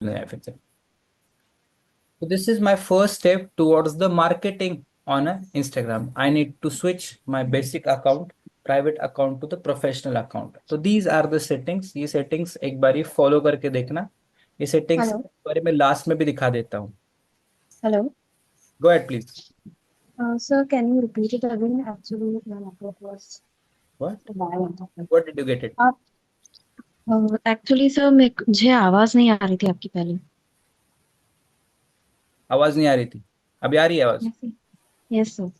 फिर से। So this is my first step towards the marketing on a Instagram. I need to switch my basic account, private account to the professional account. So these are the settings. ये settings एक बारी follow करके देखना. ये settings hello. एक बारी मैं last में भी दिखा देता हूँ. Hello. Go ahead, please. Sir can you repeat it again? Actually my network was What? Bad on the What did you get it? आप एक्चुअली सर मुझे आवाज नहीं आ रही थी आपकी पहले। आवाज नहीं आ रही थी. अभी आ रही है आवाज? यस। Yes sir.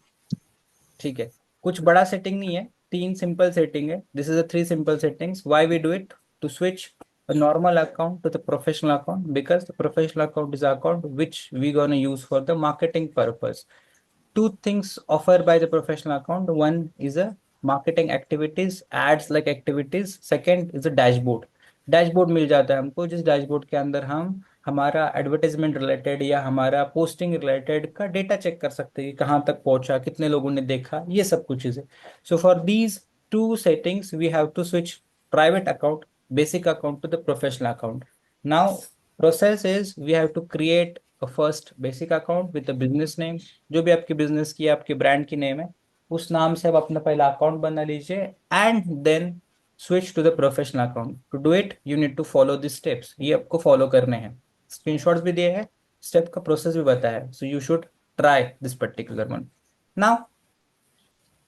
ठीक है. कुछ बड़ा सेटिंग नहीं है. तीन सिंपल सेटिंग है. This is a three simple settings. Why we do it? To switch a normal account to the professional account, because the professional account is an account which we gonna use for the marketing purpose. Two things offered by the professional account. One is a marketing activities, ads like activities. Second is a dashboard. Dashboard मिल जाता है हमको, जिस dashboard के अंदर हम हमारा advertisement related या हमारा पोस्टिंग रिलेटेड का डेटा चेक कर सकते हैं कि कहाँ तक पहुंचा, कितने लोगों ने देखा, ये सब कुछ चीजें. So for these two settings we have to switch private account, basic account to the professional account. Now, process is we have to create a first basic account with the business name. जो भी आपकी business की आपके brand की name है, उस नाम से आप अपना पहला अकाउंट बना लीजिए. And then switch to the professional account. To do it you need to follow this steps. ये आपको फॉलो करने हैं. स्क्रीनशॉट्स भी दिए हैं, स्टेप का प्रोसेस भी बताया है. So you should try this particular one. Now,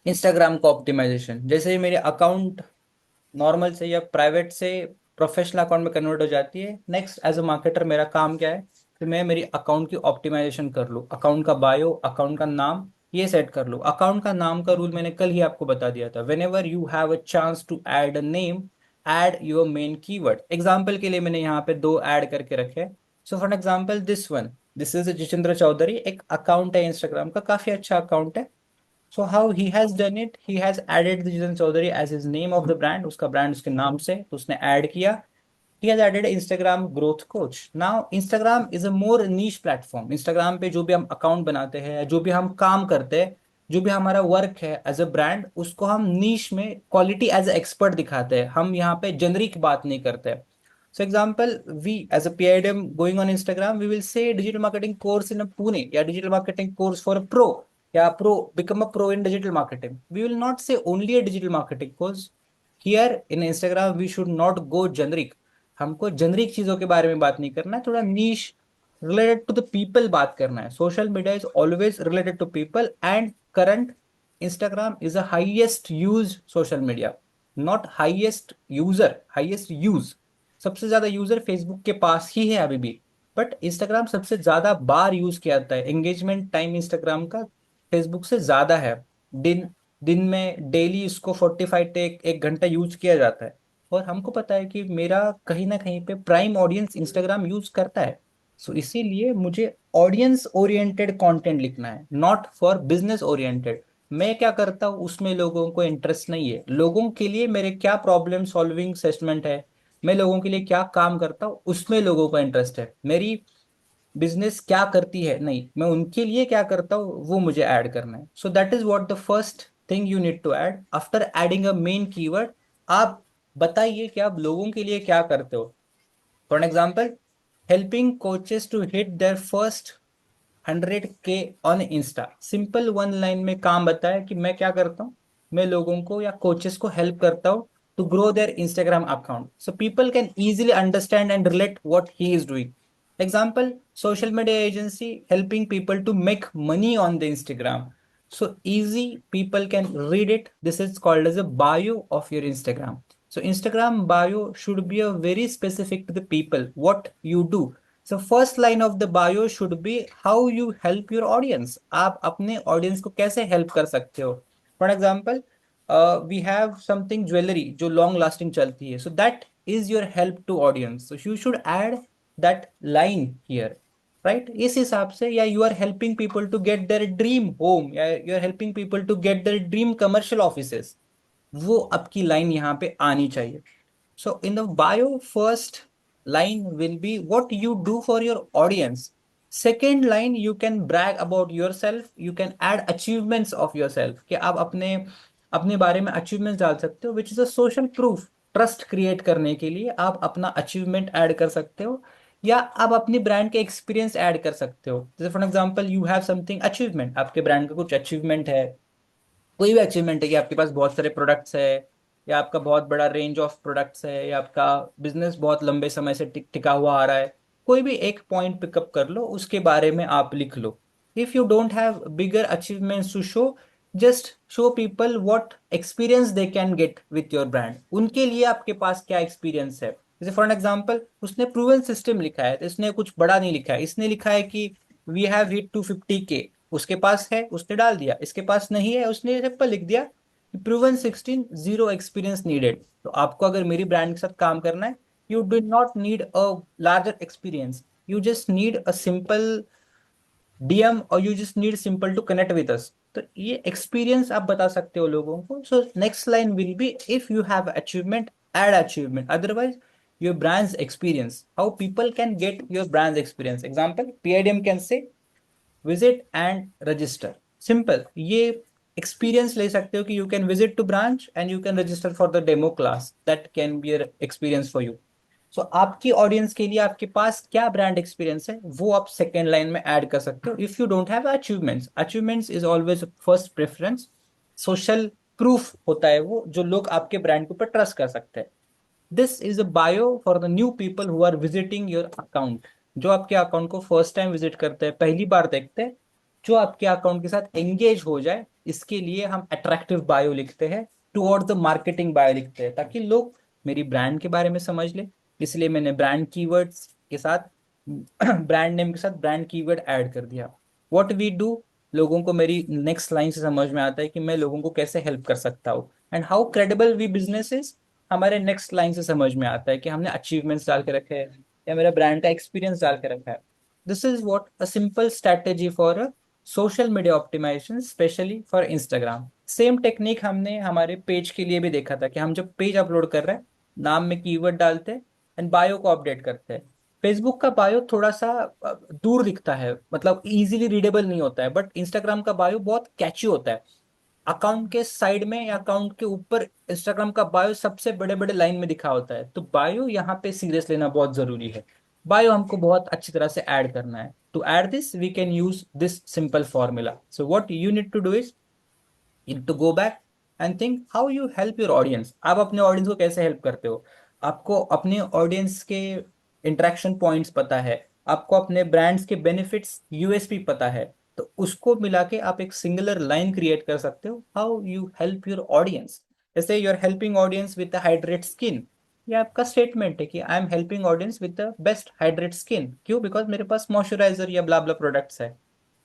Instagram का ऑप्टिमाइजेशन. जैसे ही मेरे अकाउंट नॉर्मल से या प्राइवेट से प्रोफेशनल अकाउंट में कन्वर्ट हो जाती है, नेक्स्ट एज अ मार्केटर मेरा काम क्या है कि मैं मेरी अकाउंट की ऑप्टिमाइजेशन कर लूँ. अकाउंट का बायो, अकाउंट का नाम, ये सेट कर लूँ. अकाउंट का नाम का रूल मैंने कल ही आपको बता दिया था. Whenever you have a chance to add a name, add your main keyword. Example के लिए मैंने यहाँ पे दो ऐड करके रखे. So for example this one, this is Jitendra Chaudhary. एक अकाउंट है इंस्टाग्राम का, काफी अच्छा अकाउंट है. So how he has done it? He has added the Jitan Chaudhary as his name of the brand. उसका brand उसके नाम से तो उसने add किया. He has added Instagram growth coach. Now Instagram is a more niche platform. Instagram पे जो भी हम अकाउंट बनाते हैं, जो भी हम काम करते हैं, जो भी हमारा वर्क है एज अ ब्रांड, उसको हम नीश में क्वालिटी एज अ एक्सपर्ट दिखाते हैं. हम यहाँ पे जेनरिक बात नहीं करते. So example, we as a PIDM going on Instagram, we will say digital marketing course in a Pune, या digital marketing course for a pro, या pro, become a pro in digital marketing. We will not say only a digital marketing course. Here in Instagram we should not go generic. हमको generic चीजों के बारे में बात नहीं करना है, थोड़ा niche related to the people बात करना है. Social media is always related to people. And current Instagram is the highest use social media. Not highest user, highest use. सबसे ज्यादा यूजर फेसबुक के पास ही है अभी भी, बट इंस्टाग्राम सबसे ज्यादा बार यूज किया जाता है. एंगेजमेंट टाइम इंस्टाग्राम का फेसबुक से ज्यादा है. दिन दिन में डेली इसको 45 टेक एक घंटा यूज किया जाता है. और हमको पता है कि मेरा कहीं ना कहीं पे प्राइम ऑडियंस इंस्टाग्राम यूज करता है. सो इसीलिए मुझे ऑडियंस ओरिएंटेड कंटेंट लिखना है, नॉट फॉर बिजनेस ओरिएंटेड. मैं क्या करता हूँ उसमें लोगों को इंटरेस्ट नहीं है. लोगों के लिए मेरे क्या प्रॉब्लम सॉल्विंग सेगमेंट है, मैं लोगों के लिए क्या काम करता हूँ, उसमें लोगों को इंटरेस्ट है. मेरी बिजनेस क्या करती है नहीं, मैं उनके लिए क्या करता हूँ वो मुझे ऐड करना है. So that is what the first thing you need to add after adding a main keyword. आप बताइए कि आप लोगों के लिए क्या करते हो. For example, helping coaches to hit their first 100K on Insta. Simple one line में काम बताया कि मैं क्या करता हूँ. मैं लोगों को या कोचेस को हेल्प करता हूँ to grow their Instagram account, so people can easily understand and relate what he is doing. Example, social media agency helping people to make money on the Instagram. So easy, people can read it. This is called as a bio of your Instagram. So Instagram bio should be a very specific to the people what you do. So first line of the bio should be how you help your audience. आप अपने audience को कैसे help कर सकते हो. For example, we have something jewelry जो long lasting चलती है. So that is your help to audience. So you should add that line here, right. इस हिसाब से, या you are helping people to get their dream home, या you are helping people to get their dream commercial offices, वो आपकी line यहाँ पे आनी चाहिए. So in the bio first line will be what you do for your audience. Second line, you can brag about yourself, you can add achievements of yourself कि आप अपने अपने बारे में अचीवमेंट्स डाल सकते हो, which is a social proof. Trust create करने के लिए आप अपना अचीवमेंट ऐड कर सकते हो. या आप अपनी ब्रांड के एक्सपीरियंस ऐड कर सकते हो। जैसे for example you have something achievement, आपके ब्रांड का कुछ अचीवमेंट है, कोई भी अचीवमेंट है कि आपके पास बहुत सारे प्रोडक्ट्स है, या आपका बहुत बड़ा रेंज ऑफ प्रोडक्ट्स है, या आपका बिजनेस बहुत लंबे समय से टिका हुआ आ रहा है, कोई भी एक पॉइंट पिकअप कर लो, उसके बारे में आप लिख लो। If you don't have bigger achievements to show, just show people what experience they can get with your brand. उनके लिए आपके पास क्या एक्सपीरियंस है। जैसे फॉर एग्जाम्पल उसने प्रूवन सिस्टम लिखा है, तो इसने कुछ बड़ा नहीं लिखा है, इसने लिखा है कि वी हैव हिट 250K, उसके पास है उसने डाल दिया, इसके पास नहीं है उसने सिंपल लिख दिया प्रूवन 16, जीरो एक्सपीरियंस नीडेड। तो आपको अगर मेरी ब्रांड के साथ काम करना है, you do not need a larger experience, you just need a simple DM, और you just need simple to connect with us. तो ये एक्सपीरियंस आप बता सकते हो लोगों को। So next line will be, if you have achievement, add achievement, otherwise your brand's experience, how people can get your brand's experience. Example, PIDM can say visit and register. Simple, ये experience ले सकते हो कि you can visit to branch and you can register for the demo class, that can be experience for you. So आपकी audience के लिए आपके पास क्या ब्रांड एक्सपीरियंस है, वो आप सेकेंड लाइन में ऐड कर सकते हो। If you don't have achievements, achievements is always first preference, social proof होता है वो, जो लोग आपके ब्रांड के ऊपर ट्रस्ट कर सकते हैं। This is a bio for the new people who are visiting your account, जो आपके अकाउंट को फर्स्ट टाइम विजिट करते हैं, पहली बार देखते हैं, जो आपके अकाउंट के साथ एंगेज हो जाए, इसके लिए हम अट्रैक्टिव बायो लिखते हैं, टुवर्ड द मार्केटिंग बायो लिखते हैं, ताकि लोग मेरी ब्रांड के बारे में समझ ले। इसलिए मैंने ब्रांड कीवर्ड्स के साथ ब्रांड नेम के साथ ब्रांड कीवर्ड ऐड कर दिया। व्हाट वी डू, लोगों को मेरी नेक्स्ट लाइन से समझ में आता है कि मैं लोगों को कैसे हेल्प कर सकता हूँ। And how credible we business is, हमारे नेक्स्ट लाइन से समझ में आता है कि हमने अचीवमेंट्स डाल के रखे हैं या मेरा ब्रांड का एक्सपीरियंस डाल के रखा है। This is what a simple strategy for a social media optimization, specially for Instagram. Same technique हमने हमारे पेज के लिए भी देखा था कि हम जब पेज अपलोड कर रहे हैं, नाम में कीवर्ड डालते हैं एंड बायो को अपडेट करते हैं। फेसबुक का बायो थोड़ा सा दूर दिखता है, मतलब इजीली रीडेबल नहीं होता है, बट इंस्टाग्राम का बायो बहुत कैची होता है। अकाउंट के साइड में या अकाउंट के ऊपर इंस्टाग्राम का बायो सबसे बड़े बड़े लाइन में दिखा होता है। तो बायो यहाँ पे सीरियस लेना बहुत जरूरी है। बायो हमको बहुत अच्छी तरह से ऐड करना है। To add this we can use this simple formula. So what you need to do is, you need to go back and think how you help your audience। आप अपने ऑडियंस को कैसे हेल्प करते हो, आपको अपने ऑडियंस के interaction points पता है, आपको अपने ब्रांड्स के बेनिफिट्स यूएसपी पता है, तो उसको मिला के आप एक सिंगुलर लाइन क्रिएट कर सकते हो, how you help your audience. जैसे you are helping audience with hydrate skin, ये आपका स्टेटमेंट है कि I am helping audience with the best hydrate skin, क्यों, बिकॉज मेरे पास मॉइस्चराइजर या ब्ला ब्ला प्रोडक्ट्स है।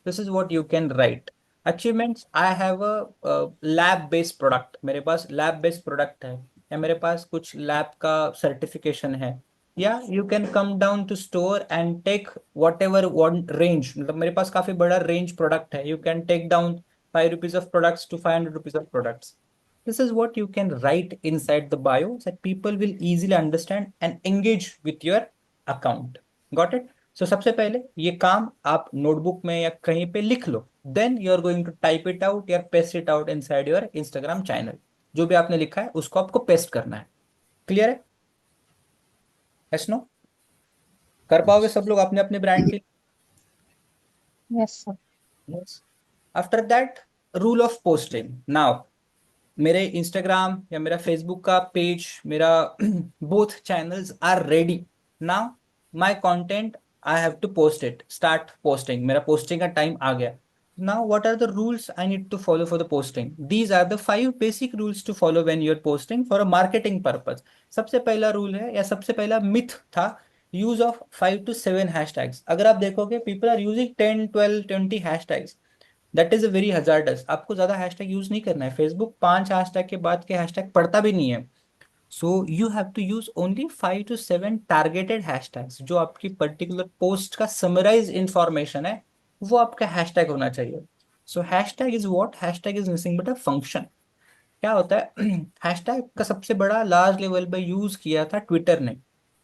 This is what you can write. Achievements, I have a lab based product, मेरे पास लैब बेस्ड प्रोडक्ट है, या मेरे पास कुछ लैब का सर्टिफिकेशन है, या you can come down to store and take whatever one range, मतलब मेरे पास काफी बड़ा रेंज प्रोडक्ट है, you can take down ₹5 of products to ₹500 of products। This is what you can write inside the bio that people will easily understand and engage with your account। Got it? सो सबसे पहले ये काम आप notebook में या कहीं पे लिख लो, then you are going to type it out या paste it out inside your Instagram channel. जो भी आपने लिखा है उसको आपको पेस्ट करना है। क्लियर है? Yes no? कर पाओगे सब लोग अपने अपने ब्रांड के यस सर। लिए? After that, rule of posting now. मेरे इंस्टाग्राम या मेरा फेसबुक का पेज, मेरा both channels are ready now. My content, I have to post it, start posting, मेरा पोस्टिंग का टाइम आ गया। Now what are the rules I need to follow for the posting? These are the 5 basic rules to follow when you are posting for a marketing purpose. सबसे पहला rule है या सबसे पहला मिथ था, यूज ऑफ 5 to 7 हैशटैग्स। अगर आप देखोगे people are using 10, 12, 20 hashtags, that is very hazardous. आपको ज्यादा हैशटैग यूज नहीं करना है, फेसबुक 5 हैशटैग के बाद के हैशटैग पढ़ता भी नहीं है। So you have to use only 5 to 7 targeted hashtags, जो आपकी पर्टिकुलर पोस्ट का समराइज इंफॉर्मेशन है, वो आपका हैशटैग होना चाहिए। So hashtag is what, hashtag is nothing but a function. क्या होता है हैशटैग का सबसे बड़ा लार्ज लेवल पे यूज किया था ट्विटर ने।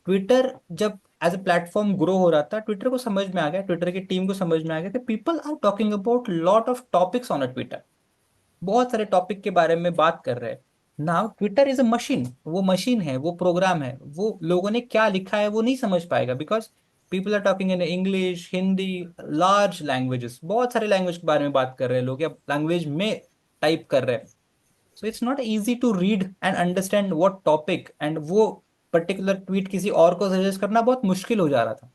ट्विटर जब एज अ प्लेटफॉर्म ग्रो हो रहा था, ट्विटर को समझ में आ गया, ट्विटर की टीम को समझ में आ गया कि people are talking about lot of topics on a Twitter, बहुत सारे टॉपिक के बारे में बात कर रहे हैं। Now Twitter is a machine, वो मशीन है, वो प्रोग्राम है, वो लोगों ने क्या लिखा है वो नहीं समझ पाएगा, because people are talking in English, Hindi, large languages, बहुत सारे लैंग्वेज के बारे में बात कर रहे हैं लोग, या लैंग्वेज में टाइप कर रहे हैं. So it's not easy to read and understand what topic, and वो पर्टिकुलर ट्वीट किसी और को सजेस्ट करना बहुत मुश्किल हो जा रहा था.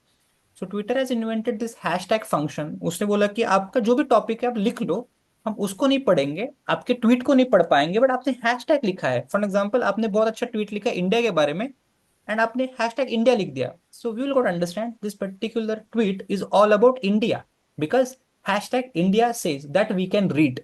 So Twitter has invented this hashtag function. उसने बोला कि आपका जो भी टॉपिक है आप लिख लो, हम उसको नहीं पढ़ेंगे, आपके ट्वीट को नहीं पढ़ पाएंगे, बट आपने हैशटैग लिखा है. फॉर एग्जाम्पल, आपने बहुत अच्छा ट्वीट लिखा इंडिया के बारे में, एंड आपने हैशटैग इंडिया लिख दिया, so we will got understand this particular tweet is all about India, because hashtag India says that we can read.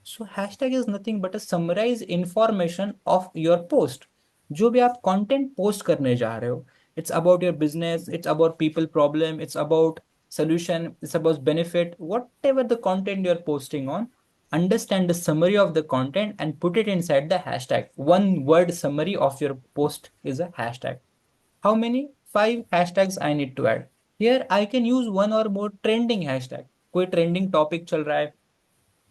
So hashtag is nothing but a summarise information of your post. जो भी आप content post करने जा रहे हो, it's about your business, it's about people problem, it's about solution, it's about benefit, whatever the content you're posting on, understand the summary of the content and put it inside the hashtag. One word summary of your post is a hashtag. How many? 5 hashtags I need to add. Here I can use one or more trending hashtag. कोई trending topic चल रहा है,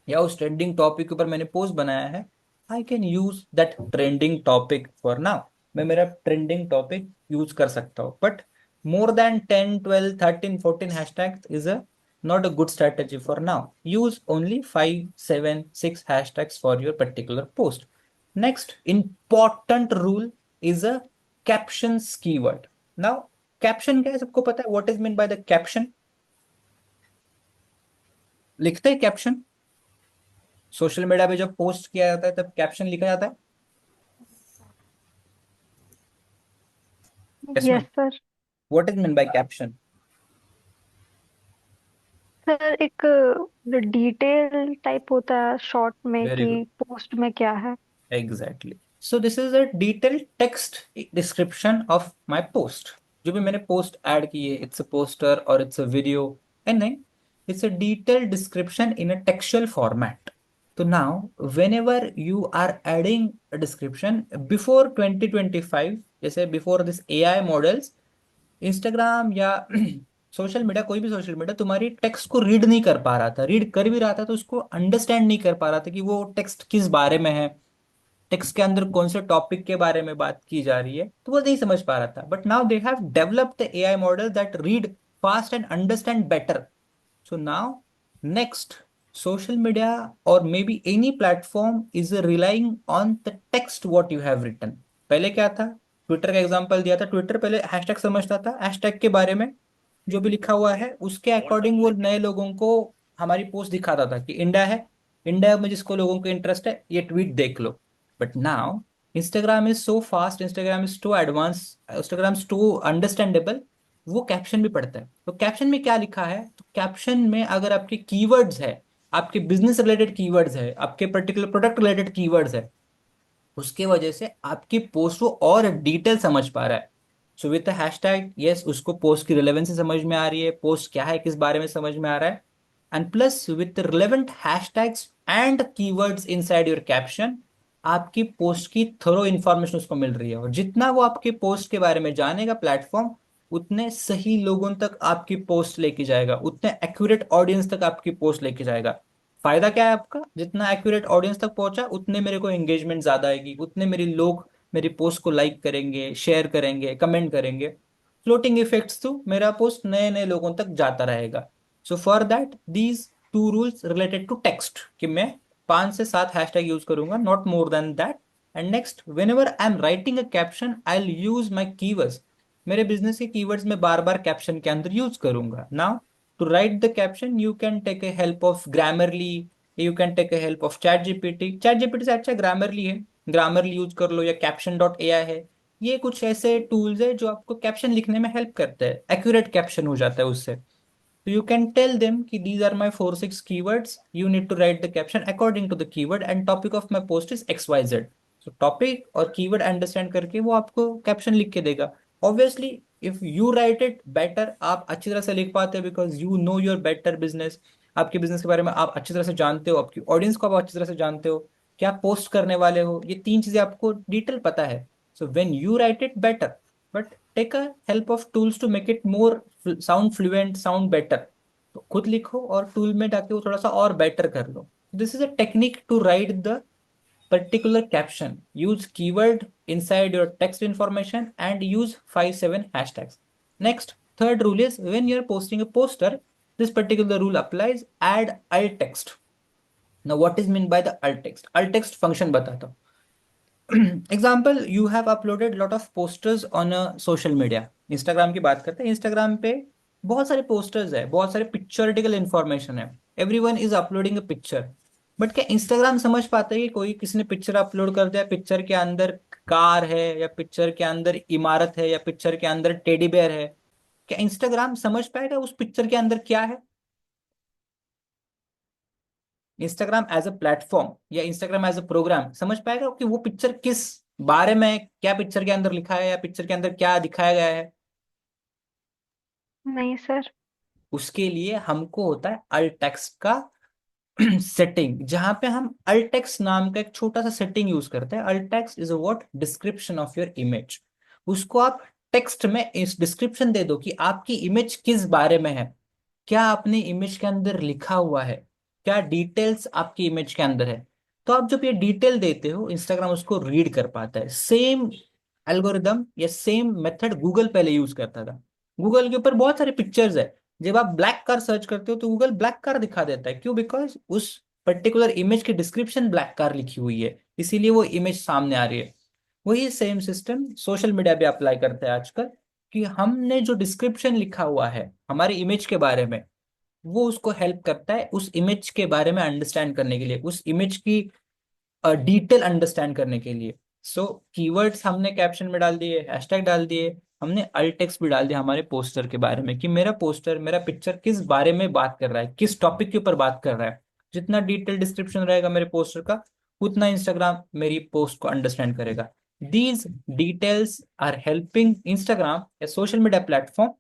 या उस trending topic के ऊपर मैंने post बनाया है, I can use that trending topic for now. मैं मेरा ट्रेंडिंग टॉपिक यूज कर सकता हूँ, but more than 10, 12, 13, 14 hashtags is a not a good strategy for now. Use only 5, 7, 6 hashtags for your particular post. Next important rule is a captions keyword. Now, caption क्या है, सबको पता है. What is meant by the caption? लिखते हैं caption. Social media पे जब post किया जाता है तब कैप्शन लिखा जाता है. Yes yes ma'am. Sir. What is mean bye caption? Sir एक डिटेल टाइप होता है शॉर्ट में वेरी कि गुड. पोस्ट में क्या है. Exactly. So this is a detailed text description of my post. जो भी मैंने पोस्ट ऐड की है, इट्स अ पोस्टर और इट्स अ वीडियो, एंड नहीं, it's a detailed description in a textual format. तो now whenever you are adding a description before 2025, जैसे before this AI models, Instagram या सोशल मीडिया, कोई भी social media तुम्हारी text को read नहीं कर पा रहा था. रीड कर भी रहा था तो उसको अंडरस्टैंड नहीं कर पा रहा था कि वो टेक्स्ट किस बारे में है, टेक्स्ट के अंदर कौन से टॉपिक के बारे में बात की जा रही है, तो वो नहीं समझ पा रहा था. But now they have developed the AI model that read fast and understand better. So now, next, social media or maybe any platform is relying on the text what you have written. पहले क्या था, Twitter का example दिया था. Twitter पहले hashtag समझता था, hashtag के बारे में जो भी लिखा हुआ है उसके अकॉर्डिंग वो नए लोगों को हमारी पोस्ट दिखाता था कि इंडिया है, इंडिया में जिसको लोगों को इंटरेस्ट है ये ट्वीट देख लो. But now Instagram is so fast, Instagram is too advance, Instagram is too understandable. वो कैप्शन भी पढ़ता है. तो कैप्शन में क्या लिखा है, तो कैप्शन में अगर आपके कीवर्ड्स है, आपके बिजनेस रिलेटेड कीवर्ड्स है, आपके पर्टिकुलर प्रोडक्ट रिलेटेड कीवर्ड्स है, उसके वजह से आपकी पोस्ट वो और डिटेल समझ पा रहा है. सो विद हैशटैग, यस, उसको पोस्ट की रिलेवेंसी समझ में आ रही है, पोस्ट क्या है किस बारे में समझ में आ रहा है. And plus with relevant hashtags and keywords inside your caption, आपकी पोस्ट की थोरो इन्फॉर्मेशन उसको मिल रही है. और जितना वो आपके पोस्ट के बारे में जानेगा प्लेटफॉर्म, उतने सही लोगों तक आपकी पोस्ट लेके जाएगा, उतने एक्यूरेट ऑडियंस तक आपकी पोस्ट लेके जाएगा. फायदा क्या है आपका, जितना एक्यूरेट ऑडियंस तक पहुंचा उतने मेरे को एंगेजमेंट ज्यादा आएगी, उतने मेरे लोग मेरी पोस्ट को लाइक करेंगे, शेयर करेंगे, कमेंट करेंगे. फ्लोटिंग इफेक्ट्स थ्रू मेरा पोस्ट नए नए लोगों तक जाता रहेगा. So for that these 2 rules related to text, कि मैं 5 से 7 हैशटैग यूज करूंगा, not more than that. And next, whenever I am writing a caption I will use my keywords. मेरे बिजनेस के कीवर्ड्स में बार बार कैप्शन के अंदर यूज करूंगा. Now to write the caption you can take a help of Grammarly, you can take a help of ChatGPT. ChatGPT से अच्छा Grammarly है, Grammarly यूज कर लो, या caption.ai है. ये कुछ ऐसे टूल्स है जो आपको कैप्शन लिखने में हेल्प करते हैं, एक्यूरेट कैप्शन हो जाता है उससे. तो यू कैन टेल देम कि these are my 4-6 keywords, you need to write the caption according to the keyword, and topic of my post is XYZ. So topic और कीवर्ड अंडरस्टैंड करके वो आपको कैप्शन लिख के देगा. Obviously if you write it better, आप अच्छी तरह से लिख पाते हो because you know your better business. आपके बिजनेस के बारे में आप अच्छी तरह से जानते हो, आपकी ऑडियंस को आप अच्छी तरह से जानते हो, क्या पोस्ट करने वाले हो, ये 3 चीजें आपको डिटेल पता है. So when you write it better, but take a help of tools to make it more sound fluent, sound better. तो खुद लिखो और टूल में जाके वो थोड़ा सा और बेटर कर लो. This is a technique to write the particular caption. Use keyword inside your text information and use 5-7 hashtags. Next, Third rule is when you're posting a poster, this particular rule applies, add alt text. Now what is meant by the alt text? Alt text function बताता हूँ. Example, you have uploaded lot of posters on social media. Instagram की बात करते हैं. Instagram पे बहुत सारे posters है, बहुत सारे पिक्चरिटिकल इंफॉर्मेशन है. Everyone is uploading a picture. But क्या इंस्टाग्राम समझ पाता है कि कोई किसी ने पिक्चर अपलोड कर दिया, पिक्चर के अंदर कार है या पिक्चर के अंदर इमारत है या पिक्चर के अंदर टेडी बेयर है? क्या इंस्टाग्राम समझ पाएगा उस पिक्चर के अंदर क्या है? इंस्टाग्राम एज अ प्लेटफॉर्म या इंस्टाग्राम एज अ प्रोग्राम समझ पाएगा कि वो पिक्चर किस बारे में, क्या पिक्चर के अंदर लिखा है या पिक्चर के अंदर क्या दिखाया गया है? नहीं सर। उसके लिए हमको होता है अल्ट टेक्स्ट का सेटिंग, जहां पे हम अल्ट टेक्स्ट नाम का एक छोटा सा सेटिंग यूज करते हैं. Alt text is a what? Description of your image. उसको आप टेक्स्ट में इस डिस्क्रिप्शन दे दो कि आपकी इमेज किस बारे में है, क्या आपने इमेज के अंदर लिखा हुआ है, क्या डिटेल्स आपकी इमेज के अंदर है. तो आप जब ये डिटेल देते हो, इंस्टाग्राम उसको रीड कर पाता है. सेम एल्गोरिदम या सेम मेथड गूगल पहले यूज करता था. गूगल के ऊपर बहुत सारे पिक्चर्स है. जब आप ब्लैक कार सर्च करते हो तो गूगल ब्लैक कार दिखा देता है. क्यों? बिकॉज उस पर्टिकुलर इमेज की डिस्क्रिप्शन ब्लैक कार लिखी हुई है, इसीलिए वो इमेज सामने आ रही है. वही सेम सिस्टम सोशल मीडिया पे अप्लाई करते हैं आजकल, कि हमने जो डिस्क्रिप्शन लिखा हुआ है हमारी इमेज के बारे में, वो उसको हेल्प करता है उस इमेज के बारे में अंडरस्टैंड करने के लिए, उस इमेज की डिटेल अंडरस्टैंड करने के लिए. सो कीवर्ड्स हमने कैप्शन में डाल दिए, हैशटैग डाल दिए, हमने अल्ट टेक्स्ट भी डाल दिया हमारे पोस्टर के बारे में कि मेरा पोस्टर, मेरा पिक्चर किस बारे में बात कर रहा है, किस टॉपिक के ऊपर बात कर रहा है. जितना डिटेल डिस्क्रिप्शन रहेगा मेरे पोस्टर का, उतना इंस्टाग्राम मेरी पोस्ट को अंडरस्टैंड करेगा. These details are helping Instagram या social media platform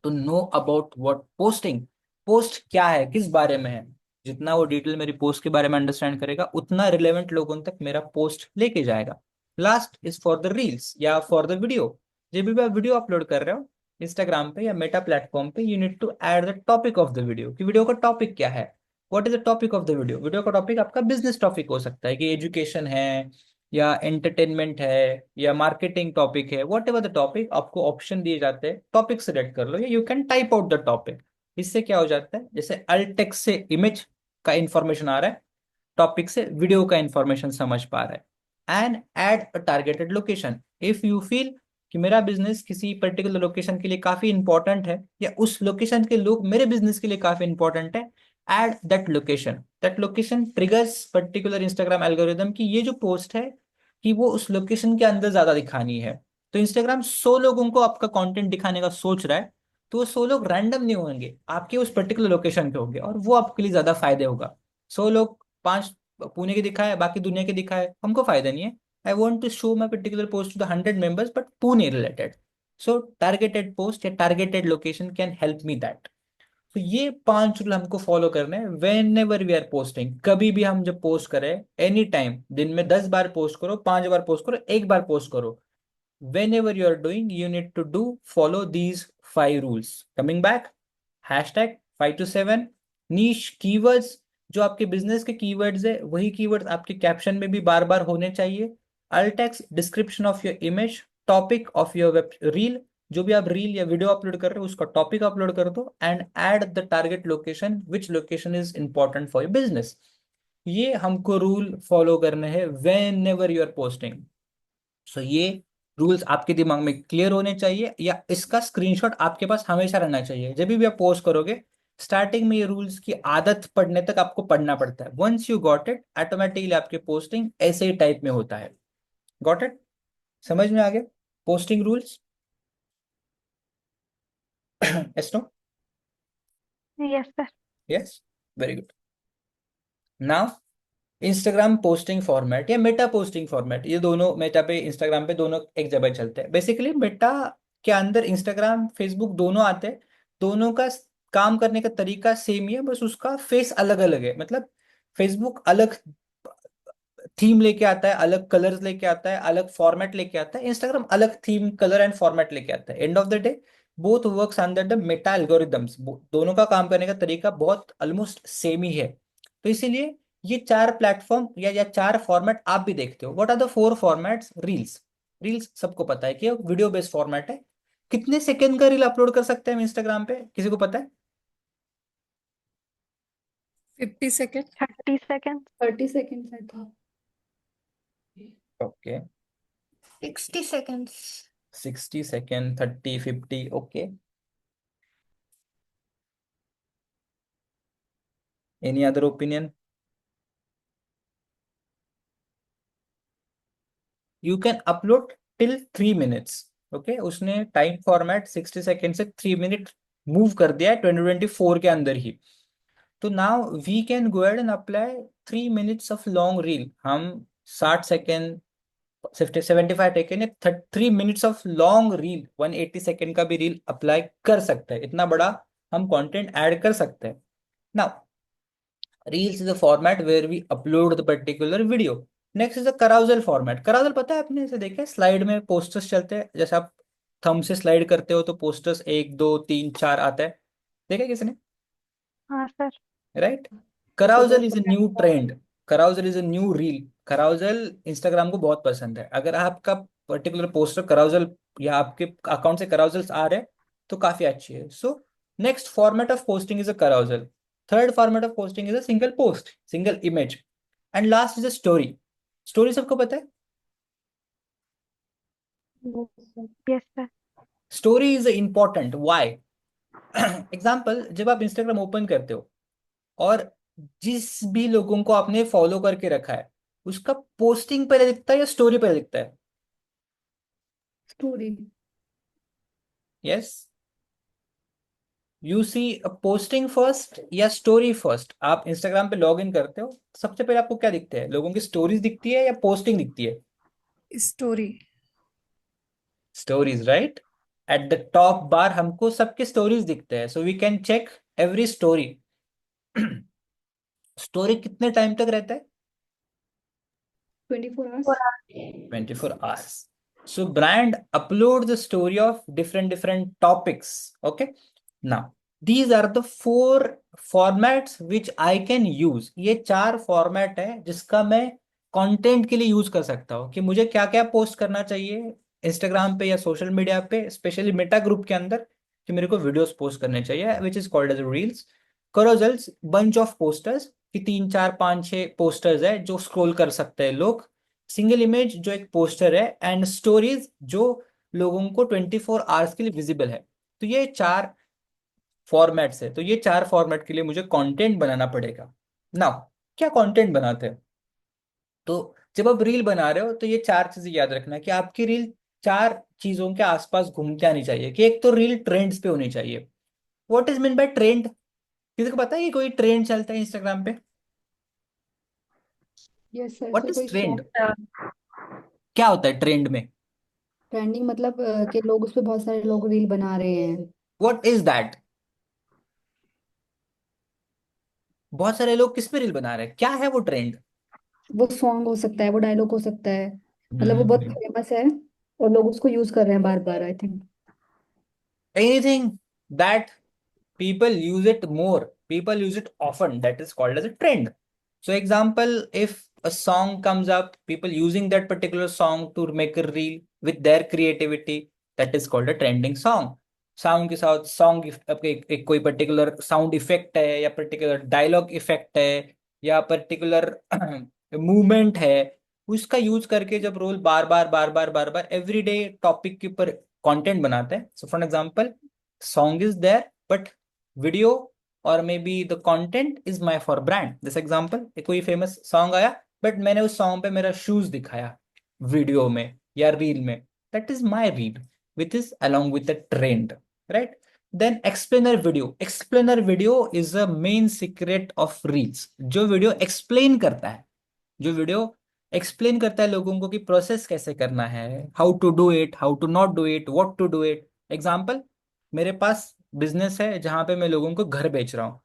to know about what posting. Post क्या है, किस बारे में है. जितना वो डिटेल मेरी पोस्ट के बारे में अंडरस्टैंड करेगा, उतना रिलेवेंट लोगों तक मेरा पोस्ट लेके जाएगा. Last is for the reels या फॉर द वीडियो. जब भी आप वीडियो अपलोड कर रहे हो इंस्टाग्राम पे या मेटा प्लेटफॉर्म पे, you need to add the topic of the video, कि वीडियो का टॉपिक क्या है. What is the topic of the video? Video का टॉपिक आपका बिजनेस टॉपिक हो सकता है, कि एजुकेशन है या एंटरटेनमेंट है या मार्केटिंग टॉपिक है. वॉट एवर द टॉपिक, आपको ऑप्शन दिए जाते हैं, टॉपिक सेलेक्ट कर लो या you can type out the topic. इससे क्या हो जाता है, जैसे अल्ट टेक्स्ट से इमेज का इंफॉर्मेशन आ रहा है, टॉपिक से वीडियो का इंफॉर्मेशन समझ पा रहा है. And add a targeted location. If you feel कि मेरा बिजनेस किसी पर्टिकुलर लोकेशन के लिए काफी इंपॉर्टेंट है या उस लोकेशन के लोग मेरे बिजनेस के लिए काफी इंपॉर्टेंट है, add that location. That location triggers particular Instagram algorithm की ये जो पोस्ट है कि वो उस लोकेशन के अंदर ज्यादा दिखानी है. तो इंस्टाग्राम 100 लोगों को आपका कंटेंट दिखाने का सोच रहा है, तो वो 100 लोग रैंडम नहीं होंगे, आपके उस पर्टिकुलर लोकेशन पे होंगे और वो आपके लिए ज्यादा फायदे होगा. 100 लोग, 5 पुणे के दिखाए बाकी दुनिया के दिखाए, हमको फायदा नहीं है. I want to show my particular post to the 100 members but Pune related. So targeted post या targeted location can help me that. तो ये 5 रूल हमको फॉलो करने हैं whenever we are posting. कभी भी हम जब पोस्ट करें, एनी टाइम, दिन में 10 बार पोस्ट करो, 5 बार पोस्ट करो, एक बार पोस्ट करो, whenever you are doing, you need to do follow these 5 rules. Coming back, hashtag 5 to 7, niche keywords. जो आपके बिजनेस के कीवर्ड्स है वही कीवर्ड्स आपके कैप्शन में भी बार बार होने चाहिए. Alt text, description of your image, topic of your web reel, जो भी आप रील या वीडियो अपलोड कर रहे हो उसका टॉपिक अपलोड कर दो. And add the target location, which location is important for your business. ये हमको रूल फॉलो करने हैं whenever you are posting. So ये रूल्स आपके दिमाग में क्लियर होने चाहिए या इसका स्क्रीनशॉट आपके पास हमेशा रहना चाहिए. जब भी आप पोस्ट करोगे, स्टार्टिंग में ये रूल्स की आदत पड़ने तक आपको पढ़ना पड़ता है. Once you got it, automatically आपके पोस्टिंग ऐसे ही टाइप में होता है. Got it? समझ में आ गया posting rules? Yes, no? Yes sir. Yes, very good. Now Instagram posting format या मेटा पोस्टिंग फॉर्मेट, ये दोनों मेटा पे, इंस्टाग्राम पे, दोनों एक जगह चलते हैं. बेसिकली मेटा के अंदर इंस्टाग्राम, फेसबुक दोनों आते हैं. दोनों का काम करने का तरीका सेम ही है, बस उसका फेस अलग अलग है. मतलब फेसबुक अलग थीम लेके आता है, अलग कलर्स लेके आता है, अलग फॉर्मेट लेके आता है. इंस्टाग्राम अलग थीम, कलर एंड फॉर्मेट लेके आता है. And of the day both works under the Meta algorithms. दोनों का काम करने का तरीका बहुत ऑलमोस्ट सेम ही है. तो इसीलिए ये 4 प्लेटफॉर्म या 4 फॉर्मेट आप भी देखते हो. What are the 4 formats? Reels. Reels सबको पता है कि वीडियो बेस्ड फॉर्मेट है. कितने सेकंड का रील अपलोड कर सकते हैं हम इंस्टाग्राम पे, किसी को पता है? 50 second. 30 second. 30 seconds I thought. Okay, 60 seconds. 60 second, 30, 50, okay. Any other opinion? You can upload till 3 minutes. Okay, उसने टाइम फॉर्मेट 60 सेकेंड से 3 मिनट मूव कर दिया है 2024 के अंदर ही। तो now we can go add and apply 3 minutes of long reel. हम 60 सेकेंड, 50, 75 सेकेंड या 3 minutes of long reel, 180 second का भी रील अप्लाई कर सकते हैं। इतना बड़ा हम कंटेंट ऐड कर सकते हैं। Now Reels is a format where we upload the particular video. Next is the carousel format. Carousel पता है आपने, इसे देखे स्लाइड में पोस्टर्स चलते हैं, जैसे आप थंब से स्लाइड करते हो तो पोस्टर्स 1, 2, 3, 4 आता है, देखा किसने? हाँ सर। राइट। तो carousel दस is a सेकंड new का trend. carousel is a new reel. carousel Instagram को बहुत पसंद है। अगर आपका पर्टिकुलर पोस्टर carousel या आपके अकाउंट से carousels आ रहे हैं तो काफी अच्छी है। So next format of posting is a carousel. Third format of posting is a single post, single image. And last is a story. Story सबको पता है? Yes sir. Story is important, why? Example, जब आप Instagram open करते हो और जिस भी लोगों को आपने फॉलो करके रखा है उसका पोस्टिंग पहले दिखता है या स्टोरी पहले दिखता है? Story. Yes, you see posting first या स्टोरी फर्स्ट? आप इंस्टाग्राम पे लॉग इन करते हो, सबसे पहले आपको क्या दिखते हैं? लोगों की स्टोरीज दिखती है या पोस्टिंग दिखती है? Story. Stories, right. At the top bar हमको सबके स्टोरीज दिखते हैं, so we can check every story. Story कितने टाइम तक रहता है? 24 hours. 24 hours. So brand upload the story of different topics. Okay. Now these are the 4 formats which I can use. ये 4 format है जिसका मैं कंटेंट के लिए यूज कर सकता हूँ कि मुझे क्या क्या पोस्ट करना चाहिए इंस्टाग्राम पे या सोशल मीडिया पे, स्पेशली मेटा ग्रुप के अंदर, कि मेरे को वीडियोस पोस्ट करने चाहिए, which is called as reels. Carousels, bunch of posters कि 3, 4, 5, 6 पोस्टर्स है जो स्क्रॉल कर सकते हैं लोग। सिंगल इमेज जो एक पोस्टर है, एंड स्टोरीज जो लोगों को 24 आवर्स के लिए विजिबल है। तो ये 4 फॉर्मेट्स है। तो ये 4 फॉर्मेट के लिए मुझे कंटेंट बनाना पड़ेगा। नाउ क्या कंटेंट बनाते हैं? तो जब आप रील बना रहे हो तो ये 4 चीजें याद रखना कि आपकी रील 4 चीजों के आसपास घूमते आनी चाहिए। कि एक तो रील ट्रेंड्स पे होनी चाहिए। What is mean bye trend? किसी को पता है कि कोई ट्रेंड चलता है इंस्टाग्राम पे? Yes sir. What sir is कोई ट्रेंड? सॉन्ग क्या होता है ट्रेंड में? ट्रेंडिंग मतलब कि लोग उस पे बहुत सारे लोग रील बना रहे हैं. What is that? बहुत सारे लोग किस पे रील बना रहे हैं, क्या है वो ट्रेंड? वो सॉन्ग हो सकता है, वो डायलॉग हो सकता है. मतलब वो बहुत हम्म, फेमस है और लोग उसको यूज कर रहे हैं बार बार, I think. anything that people use it more, people use it often, that is called as a trend. So example, if a song comes up, people using that particular song to make a reel with their creativity, that is called a trending song. Sound के साथ song एक कोई particular sound effect है या particular dialogue effect है या particular movement है, उसका यूज करके जब रोल बार बार एवरीडे टॉपिक के ऊपर कंटेंट बनाते हैं। सो for example, song is there but video or maybe the content is my for brand. this example, एक कोई फेमस सॉन्ग आया बट मैंने उस सॉन्ग पे मेरा शूज दिखाया वीडियो में या रील में, that is my reel which is along with the trend, right? then explainer video is a main secret of reels. जो वीडियो एक्सप्लेन करता है, जो वीडियो एक्सप्लेन करता है लोगों को कि प्रोसेस कैसे करना है, how to do it, how to not do it, what to do it. Example, मेरे पास बिजनेस है जहां पे मैं लोगों को घर बेच रहा हूँ,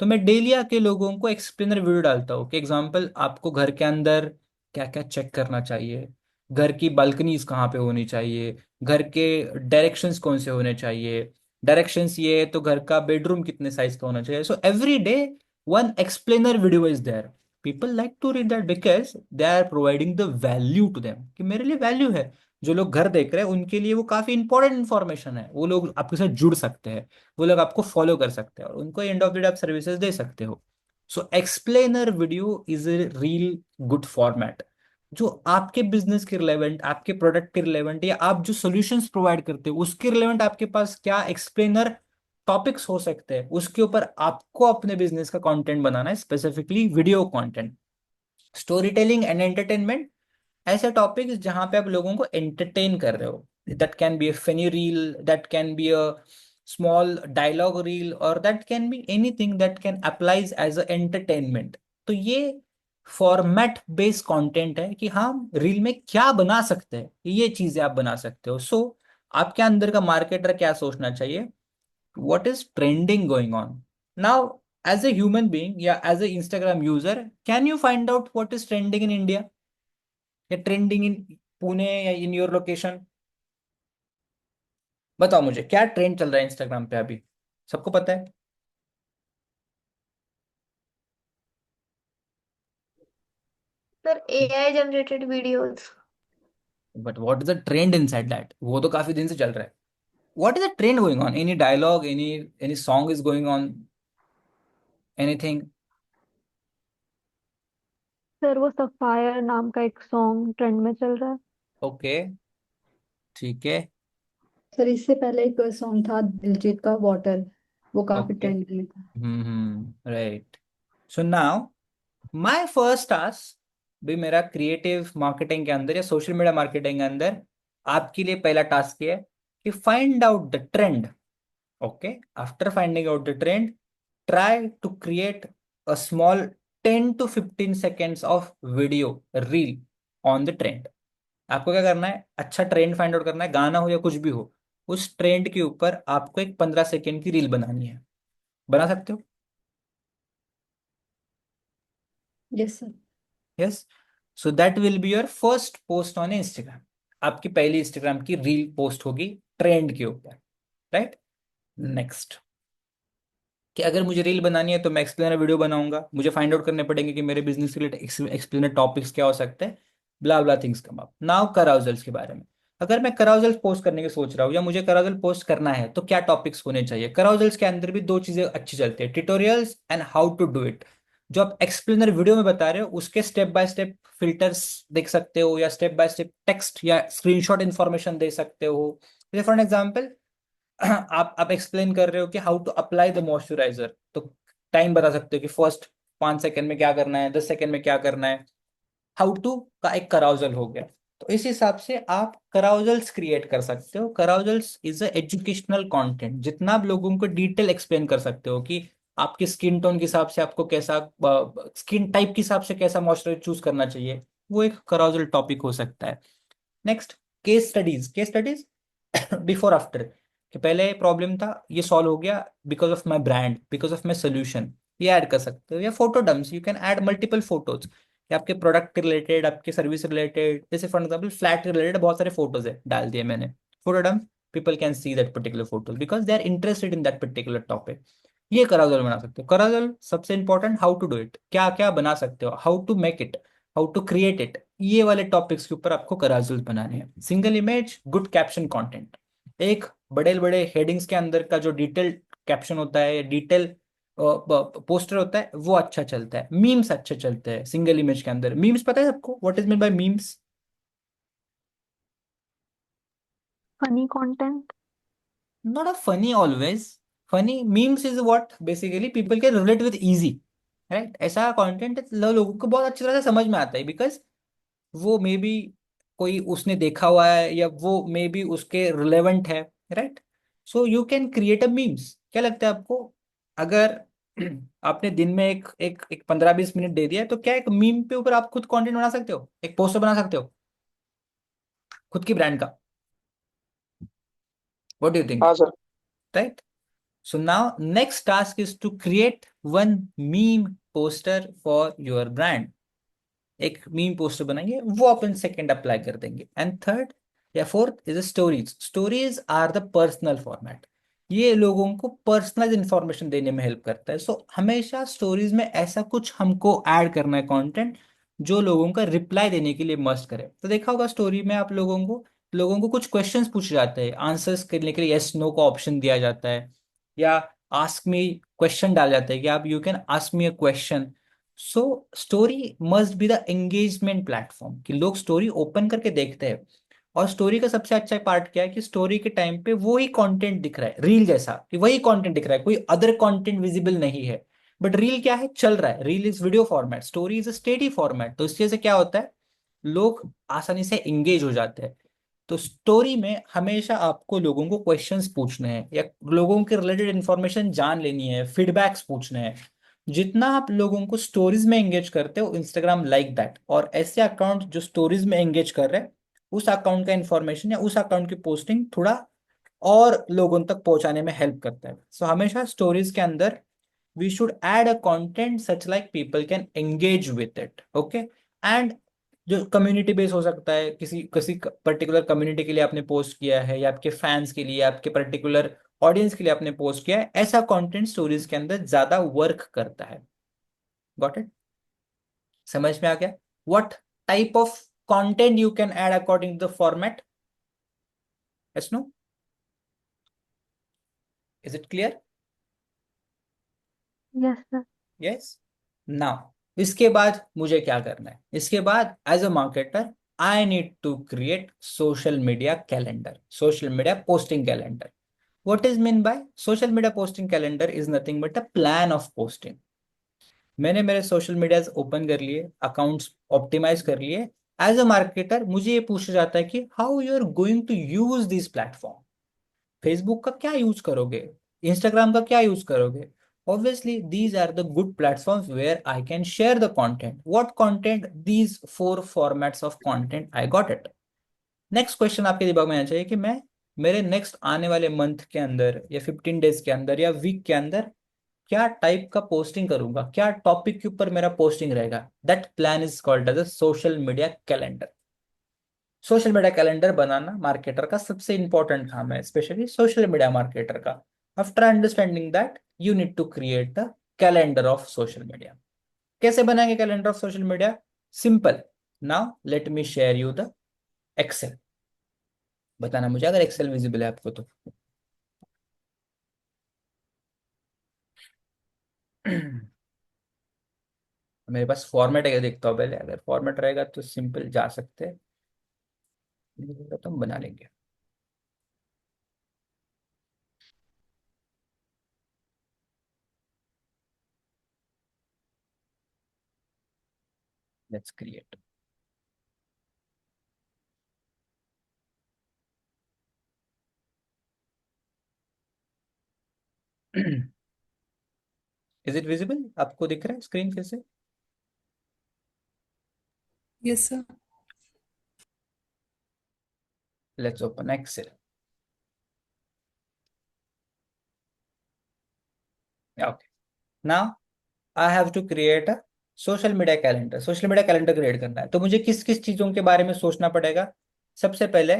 तो मैं डेली आके लोगों को एक्सप्लेनर वीडियो डालता हूँ कि एग्जाम्पल आपको घर के अंदर क्या क्या चेक करना चाहिए, घर की बालकनीज कहाँ पे होनी चाहिए, घर के डायरेक्शंस कौन से होने चाहिए, डायरेक्शंस ये है तो घर का बेडरूम कितने साइज का होना चाहिए। So every day one explainer video is there. People like to read that because they are providing the value to them, कि मेरे लिए वैल्यू है। जो लोग घर देख रहे हैं उनके लिए वो काफी इंपॉर्टेंट इन्फॉर्मेशन है, वो लोग आपके साथ जुड़ सकते हैं, वो लोग आपको फॉलो कर सकते हैं और उनको एंड ऑफ द डे आप सर्विसेज दे सकते हो। So explainer video is a real good format, जो आपके बिजनेस के रिलेवेंट, आपके प्रोडक्ट के रिलेवेंट, या आप जो सॉल्यूशंस प्रोवाइड करते हो उसके रिलेवेंट आपके पास क्या एक्सप्लेनर टॉपिक्स हो सकते हैं, उसके ऊपर आपको अपने बिजनेस का कंटेंट बनाना है, specifically video content. Story telling and entertainment, ऐसे टॉपिक्स जहां पे आप लोगों को एंटरटेन कर रहे हो, that can be a funny reel, that can be a small dialogue reel, और that can be anything that can applies as a entertainment. तो ये फॉर्मेट बेस्ड कंटेंट है कि हम रील में क्या बना सकते हैं, ये चीजें आप बना सकते हो। सो आपके अंदर का मार्केटर क्या सोचना चाहिए, what is trending going on now? As a human being, yeah, as a Instagram user, can you find out what is trending in India या trending in पुणे या in your location? बताओ मुझे क्या ट्रेंड चल रहा है इंस्टाग्राम पे अभी, सबको पता है? Sir AI generated videos. But what is the trend inside that, वो तो काफी दिन से चल रहा है। What is the trend going on, any dialogue, any song is going on, anything? Sir वो सफायर नाम का एक सॉन्ग ट्रेंड में चल रहा है। ओके, ठीक है। सर इससे पहले एक सॉन्ग था दिलजीत का वाटर, वो काफी ओके, ट्रेंड में था। Right. So now my first task भी मेरा क्रिएटिव मार्केटिंग के अंदर या सोशल मीडिया मार्केटिंग के अंदर आपके लिए पहला टास्क ये है कि find out the trend. Okay, after finding out the trend, try to create a small 10 to 15 seconds of video reel on the trend. आपको क्या करना है, अच्छा ट्रेंड फाइंड आउट करना है, गाना हो या कुछ भी हो, उस ट्रेंड के ऊपर आपको एक 15 सेकेंड की रील बनानी है। बना सकते हो? Yes sir. Yes. So that will be your first post on Instagram. आपकी पहली इंस्टाग्राम की रील पोस्ट होगी ट्रेंड के ऊपर, राइट? नेक्स्ट, कि अगर मुझे रील बनानी है तो मैं एक्सप्लेनर वीडियो बनाऊंगा, मुझे फाइंड आउट करने पड़ेंगे कि मेरे बिजनेस के रिलेटेड एक्सप्लेनर टॉपिक्स क्या हो सकते हैं, ब्ला ब्ला थिंग्स कम अप। नाउ कराउजल्स के बारे में, अगर मैं कराउजल्स पोस्ट करने की सोच रहा हूँ या मुझे कराउजल पोस्ट करना है तो क्या टॉपिक्स होने चाहिए? कराउजल्स के अंदर भी दो चीजें अच्छी चलती है, tutorials and how to do it. जो आप एक्सप्लेनर वीडियो में बता रहे हो उसके स्टेप बाय स्टेप फिल्टर्स देख सकते हो, या स्टेप बाय स्टेप टेक्स्ट या स्क्रीनशॉट इंफॉर्मेशन दे सकते हो। जैसे फॉर एग्जाम्पल आप एक्सप्लेन कर रहे हो कि how to apply the moisturiser, तो टाइम बता सकते हो कि फर्स्ट 5 सेकंड में क्या करना है, 10 सेकंड में क्या करना है। हाउ टू का एक कराउजल हो गया। तो इस हिसाब से आप कराउजल्स क्रिएट कर सकते हो। कराउजल्स इज अ एजुकेशनल कंटेंट, जितना आप लोगों को डिटेल एक्सप्लेन कर सकते हो कि आपकी स्किन टोन के हिसाब से आपको कैसा, स्किन टाइप के हिसाब से कैसा मॉइस्चराइजर चूज करना चाहिए, वो एक कराउजल टॉपिक हो सकता है। Next, case studies. Case studies before after, कि पहले प्रॉब्लम था ये सॉल्व हो गया because of my brand, because of my solution, ये ऐड कर सकते हो। या photo dumps, you can add multiple photos, या आपके प्रोडक्ट रिलेटेड, आपके सर्विस रिलेटेड, जैसे फॉर एग्जाम्पल फ्लैट रिलेटेड बहुत सारे फोटोज है डाल दिए मैंने, photo dump, people can see that particular photos because they are interested in that particular topic. ये कराजल बना सकते हो। कराजल सबसे important, how to do it, क्या क्या बना सकते हो, how to make it, how to create it, ये वाले टॉपिक्स के ऊपर आपको कराजल बनाने हैं। Single image, good caption content, एक बड़े बड़े हेडिंग्स के अंदर का जो डिटेल कैप्शन होता है, डिटेल पोस्टर होता है, वो अच्छा चलता है। मीम्स अच्छे चलते हैं सिंगल इमेज के अंदर। मीम्स पता है सबको what is mean bye memes? Funny content. Not a funny always. Funny memes is what basically people can relate with easy, right? ऐसा कंटेंट लोगों को बहुत अच्छी तरह से समझ में आता है बिकॉज वो मे बी कोई उसने देखा हुआ है, या वो मे बी उसके रिलेवेंट है, right? So you can create a memes. क्या लगता है आपको, अगर आपने दिन में एक 15-20 मिनट दे दिया है, तो क्या एक मीम पे ऊपर आप खुद कंटेंट बना सकते हो, एक पोस्टर बना सकते हो खुद की ब्रांड का? What do you think? हाँ sir. Right? So now next task is to create one meme poster for your brand. एक मीम पोस्टर बनाएंगे, वो अपन सेकंड अप्लाई कर देंगे। एंड थर्ड या fourth is stories. Stories are the personal format, ये लोगों को पर्सनलाइज इंफॉर्मेशन देने में हेल्प करता है। सो हमेशा स्टोरीज में ऐसा कुछ हमको ऐड करना है कंटेंट जो लोगों का रिप्लाई देने के लिए मस्ट करे। तो देखा होगा स्टोरी में आप लोगों को लोगों को कुछ क्वेश्चंस पूछे जाते हैं, आंसर्स करने के लिए यस नो का ऑप्शन दिया जाता है, या आस्क मी क्वेश्चन डाल जाते हैं कि आप you can ask me a question. So story must be the engagement platform, कि लोग स्टोरी ओपन करके देखते हैं। और स्टोरी का सबसे अच्छा पार्ट क्या है कि स्टोरी के टाइम पे वही कंटेंट दिख रहा है, रील जैसा, कि वही कंटेंट दिख रहा है, कोई अदर कंटेंट विजिबल नहीं है। बट रील क्या है, चल रहा है, reel is video format, story is a steady format, तो इसकी वजह से क्या होता है, लोग आसानी से एंगेज हो जाते हैं। तो स्टोरी में हमेशा आपको लोगों को क्वेश्चंस पूछने हैं, या लोगों के रिलेटेड इंफॉर्मेशन जान लेनी है, फीडबैक्स पूछने हैं। जितना आप लोगों को स्टोरीज में एंगेज करते हो, इंस्टाग्राम लाइक दैट, और ऐसे अकाउंट जो स्टोरीज में एंगेज कर रहे हैं, उस अकाउंट का इंफॉर्मेशन या उस अकाउंट की पोस्टिंग थोड़ा और लोगों तक पहुंचाने में हेल्प करता है। सो हमेशा स्टोरीज के अंदर we should add a content such like people can engage with it, okay? And जो कम्युनिटी बेस हो सकता है, किसी किसी पर्टिकुलर कम्युनिटी के लिए आपने पोस्ट किया है, या आपके फैंस के लिए, आपके पर्टिकुलर ऑडियंस के लिए आपने पोस्ट किया है, ऐसा कंटेंट स्टोरीज के अंदर ज्यादा वर्क करता है। Got it? समझ में आ गया? What type of content you can add according to the format? Yes no? Is it clear? Yes sir. Yes. Now इसके बाद मुझे क्या करना है, इसके बाद as a marketer I need to create social media calendar, social media posting calendar. What is mean by social media posting calendar? Is nothing but a plan of posting. मैंने मेरे सोशल मीडिया ओपन कर लिए, accounts optimise कर लिए। As a marketer मुझे ये पूछा जाता है कि how you are going to use this platform. Facebook का क्या यूज करोगे, इंस्टाग्राम का क्या यूज करोगे? Obviously, these are the good platforms where I can share the content. What content? These four formats of content, I got it. Next question आपके दिमाग में आना चाहिए कि मैं मेरे नेक्स्ट आने वाले मंथ के अंदर, या 15 डेज के अंदर, या वीक के अंदर क्या टाइप का पोस्टिंग करूंगा, क्या टॉपिक के ऊपर मेरा पोस्टिंग रहेगा। That plan is called as a social media calendar. Social media calendar बनाना मार्केटर का सबसे इंपॉर्टेंट काम है, स्पेशली सोशल मीडिया मार्केटर का। After understanding that, you need to create the calendar of social media. कैसे बनाएंगे calendar of social media? Simple. Now let me share you the Excel. बताना मुझे अगर एक्सेल विजिबल है आपको तो। मेरे पास फॉर्मेट है, देखता हूँ पहले, अगर फॉर्मेट रहेगा तो सिंपल जा सकते हैं, तो हम बना लेंगे। Let's create. Is it visible? आपको दिख रहा है स्क्रीन फिर से? Yes, sir. Let's open Excel. Okay, now I have to create a social media calendar. Social media calendar create करना है तो मुझे किस किस चीजों के बारे में सोचना पड़ेगा? सबसे पहले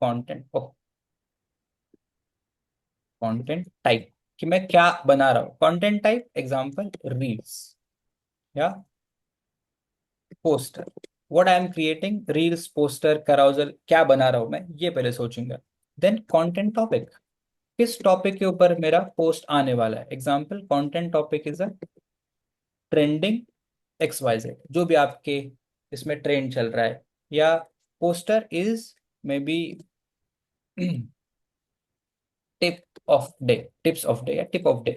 कंटेंट, कंटेंट टाइप, कि मैं क्या बना रहा हूँ। कंटेंट टाइप एग्जांपल रील्स या poster. What I am creating, reels, poster, कराउजल, क्या बना रहा हूँ मैं, ये पहले सोचूंगा। देन कंटेंट टॉपिक, किस टॉपिक के ऊपर मेरा पोस्ट आने वाला है। Example content topic is a trending XYZ, जो भी आपके इसमें ट्रेंड चल रहा है। या poster is may be tip of day, tips of day या टिप ऑफ डे,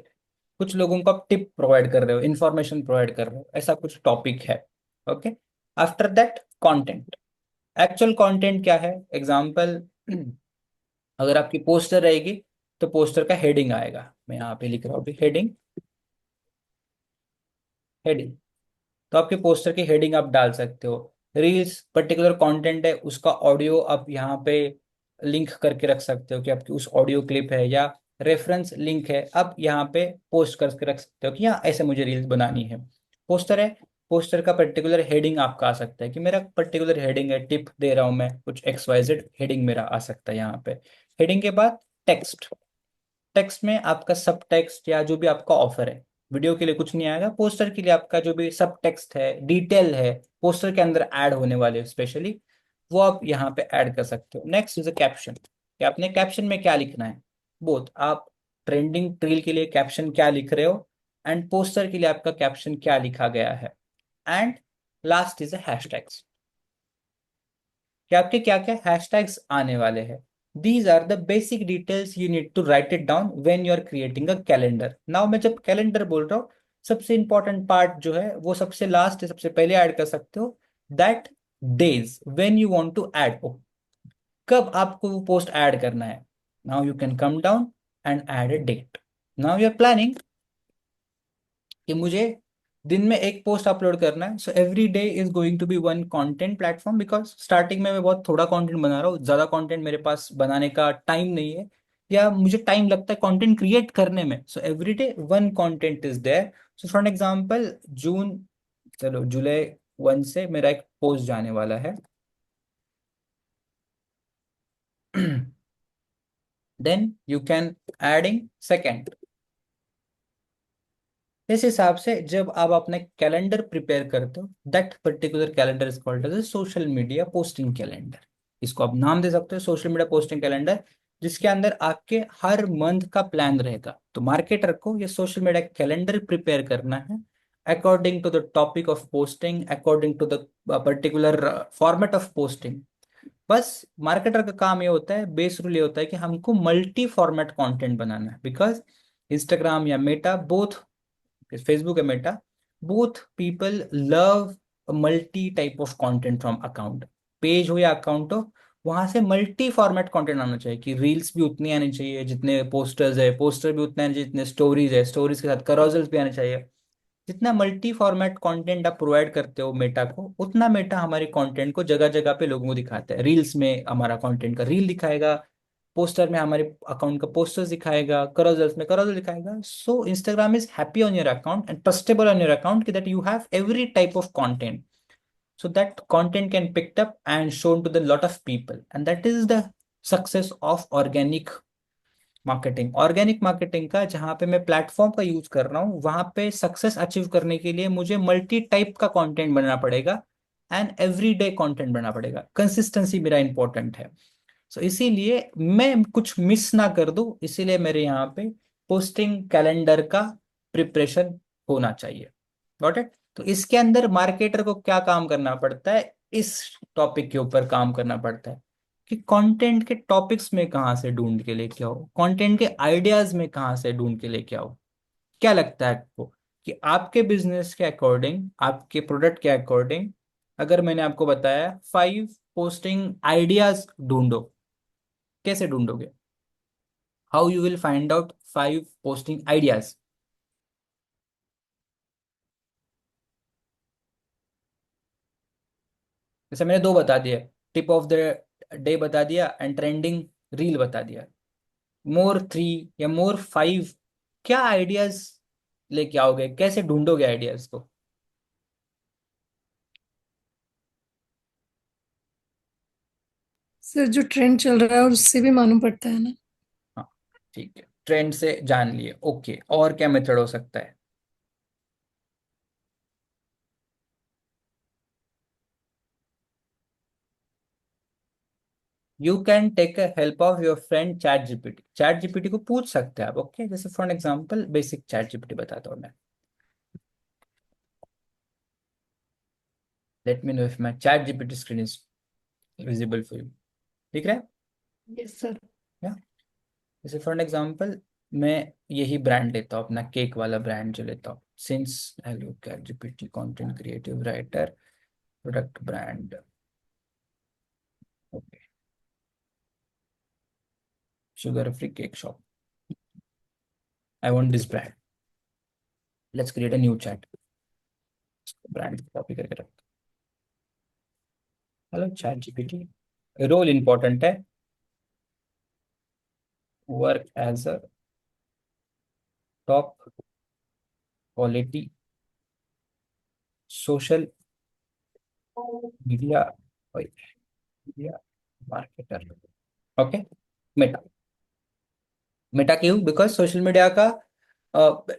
कुछ लोगों को आप टिप प्रोवाइड कर रहे हो, इंफॉर्मेशन प्रोवाइड कर रहे हो, ऐसा कुछ टॉपिक है। Okay, after that content. Actual content क्या है? एग्जांपल अगर आपकी पोस्टर रहेगी तो पोस्टर का हेडिंग आएगा, मैं यहाँ पे लिख रहा हूँ हेडिंग, हेडिंग। तो आपके पोस्टर की हेडिंग आप डाल सकते हो। रील्स पर्टिकुलर कंटेंट है, उसका ऑडियो आप यहाँ पे लिंक करके रख सकते हो कि आपकी उस ऑडियो क्लिप है, या रेफरेंस लिंक है, आप यहाँ पे पोस्ट करके रख सकते हो कि यहाँ ऐसे मुझे रील्स बनानी है। पोस्टर है, पोस्टर का पर्टिकुलर हेडिंग आपका आ सकता है कि मेरा पर्टिकुलर हेडिंग है, टिप दे रहा हूँ मैं, कुछ XYZ हेडिंग मेरा आ सकता है यहाँ पे। हेडिंग के बाद टेक्स्ट, टेक्स्ट में आपका सब टेक्स्ट या जो भी आपका ऑफर है। वीडियो के लिए कुछ नहीं आएगा, पोस्टर के लिए आपका जो भी सब टेक्स्ट है, डिटेल है, पोस्टर के अंदर ऐड होने वाले स्पेशली, वो आप यहाँ पे ऐड कर सकते हो। नेक्स्ट इज अ कैप्शन, कि आपने कैप्शन में क्या लिखना है। बोथ आप ट्रेंडिंग रील के लिए कैप्शन क्या लिख रहे हो, एंड पोस्टर के लिए आपका कैप्शन क्या लिखा गया है। And last is a hashtags, कि आपके क्या क्या हैशटैग्स आने वाले हैं। These are the basic details you need to write it down when you are creating a calendar. Now मैं जब कैलेंडर बोल रहा हूँ, सबसे इंपॉर्टेंट पार्ट जो है वो सबसे लास्ट है, सबसे पहले ऐड कर सकते हो। That days when you want to add, कब आपको वो पोस्ट ऐड करना है। Now you can come down and add a date. Now you are planning कि मुझे दिन में एक पोस्ट अपलोड करना है, so every day is going to be one content platform, because starting में मैं बहुत थोड़ा कंटेंट बना रहा हूँ, ज्यादा कंटेंट मेरे पास बनाने का टाइम नहीं है, या मुझे टाइम लगता है कंटेंट क्रिएट करने में। So every day one content is there. So for example June, चलो जुलाई 1 से मेरा एक पोस्ट जाने वाला है। Then you can adding second. इस हिसाब से जब आप अपने कैलेंडर प्रिपेयर करते हो, that particular calendar is called as social media posting calendar. इसको आप नाम दे सकते हो सोशल मीडिया पोस्टिंग कैलेंडर, जिसके अंदर आपके हर मंथ का प्लान रहेगा। तो मार्केटर को ये सोशल मीडिया कैलेंडर प्रिपेयर करना है according to the topic of posting, according to the particular format of posting. बस मार्केटर का काम ये होता है, बेस रूल ये होता है कि हमको मल्टी फॉर्मेट कंटेंट बनाना है, बिकॉज इंस्टाग्राम या मेटा बोथ, फेसबुक या Meta, both people love multi type of content from account. Page हो या अकाउंट हो, वहां से मल्टी फॉर्मेट कंटेंट आना चाहिए, कि रील्स भी उतनी आनी चाहिए जितने पोस्टर्स है, पोस्टर भी उतने आने चाहिए जितने स्टोरीज है, स्टोरीज के साथ करोजल्स भी आने चाहिए। जितना मल्टी फॉर्मेट कंटेंट आप प्रोवाइड करते हो मेटा को, उतना मेटा हमारे कंटेंट को जगह जगह पे लोगों को दिखाता है। रील्स में हमारा कंटेंट का रील दिखाएगा, पोस्टर में हमारे अकाउंट का पोस्टर्स दिखाएगा, करोजल्स में करोजल दिखाएगा। So Instagram is happy on your account and trustable on your account, that you have every type of content, so that content can picked up and shown to the lot of people, and that is the success of organic marketing. Organic marketing का जहां पे मैं platform का use कर रहा हूँ, वहां पे सक्सेस अचीव करने के लिए मुझे मल्टी टाइप का कंटेंट बनाना पड़ेगा, एंड एवरी डे कंटेंट बनाना पड़ेगा। कंसिस्टेंसी मेरा इंपॉर्टेंट है। सो इसीलिए मैं कुछ मिस ना कर दूं, इसीलिए मेरे यहाँ पे पोस्टिंग कैलेंडर का प्रिपरेशन होना चाहिए। Got it. तो इसके अंदर मार्केटर को क्या काम करना पड़ता है, इस टॉपिक के ऊपर काम करना पड़ता है, कि कंटेंट के टॉपिक्स में कहाँ से ढूंढ के लेके आओ, कंटेंट के आइडियाज में कहाँ से ढूंढ के लेके आओ। क्या लगता है आपको कि आपके बिजनेस के अकॉर्डिंग, आपके प्रोडक्ट के अकॉर्डिंग, अगर मैंने आपको बताया 5 पोस्टिंग आइडियाज ढूंढो, कैसे ढूंढोगे? How you will find out 5 posting ideas? जैसे मैंने 2 बता दिए, टिप ऑफ द डे बता दिया एंड ट्रेंडिंग रील बता दिया। मोर 3 या मोर 5 क्या आइडियाज लेके आओगे, कैसे ढूंढोगे आइडियाज को? सर जो ट्रेंड चल रहा है और उससे भी मालूम पड़ता है ना। हाँ ठीक है, ट्रेंड से जान लिए। ओके, और क्या मेथड हो सकता है? You can take a help of your friend ChatGPT. ChatGPT को पूछ सकते हैं आप। ओके, जैसे for example basic ChatGPT बताता हूँ मैं। Let me know if my ChatGPT screen is visible for you. दिख रहा है? Yes sir. या जैसे फॉर एग्जांपल मैं यही ब्रांड लेता हूँ, अपना केक वाला ब्रांड जो लेता हूँ, since hello chat GPT content creative writer product brand. Okay, sugar free cake shop, I want this brand, let's create a new chat. Brand copy करके रख। Hello chat GPT, role important है, work as a top quality social media media marketer. Okay, Meta. Meta क्यों? Because social media का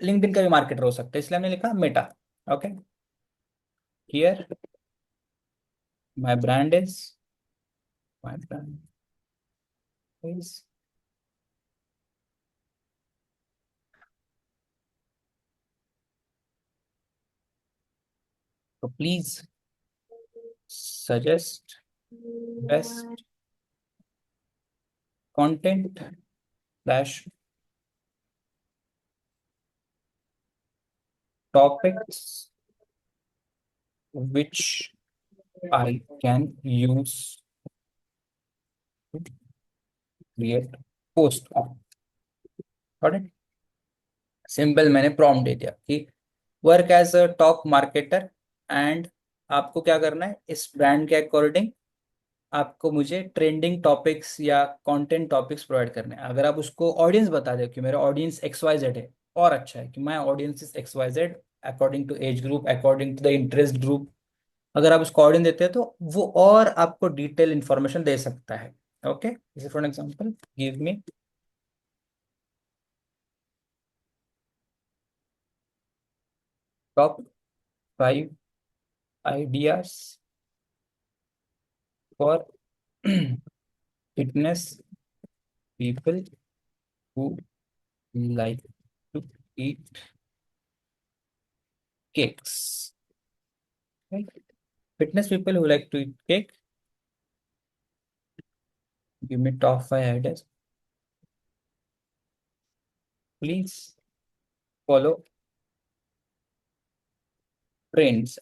LinkedIn का भी marketer हो सकता है, इसलिए हमने लिखा Meta. Okay, here my brand is my friend is so please suggest best content dash topics which I can use to create post on. Got it? Simple मैंने प्रॉम्प्ट दे दिया कि work as a top marketer and आपको क्या करना है इस brand के अकॉर्डिंग आपको मुझे ट्रेंडिंग टॉपिक्स या कंटेंट टॉपिक्स प्रोवाइड करने हैं। अगर आप उसको ऑडियंस बता दो कि मेरा ऑडियंस एक्स वाई जेड है और अच्छा है कि my audience is X Y Z according to age group according to the interest group, अगर आप उसको ऑडियंस देते हैं तो वो और आपको डिटेल इंफॉर्मेशन दे सकता है। ओके, जैसे for example give me top 5 ideas for fitness people who like to eat cakes. Right? Fitness people who like to eat cake. Give me top 5 ideas. Please follow trends.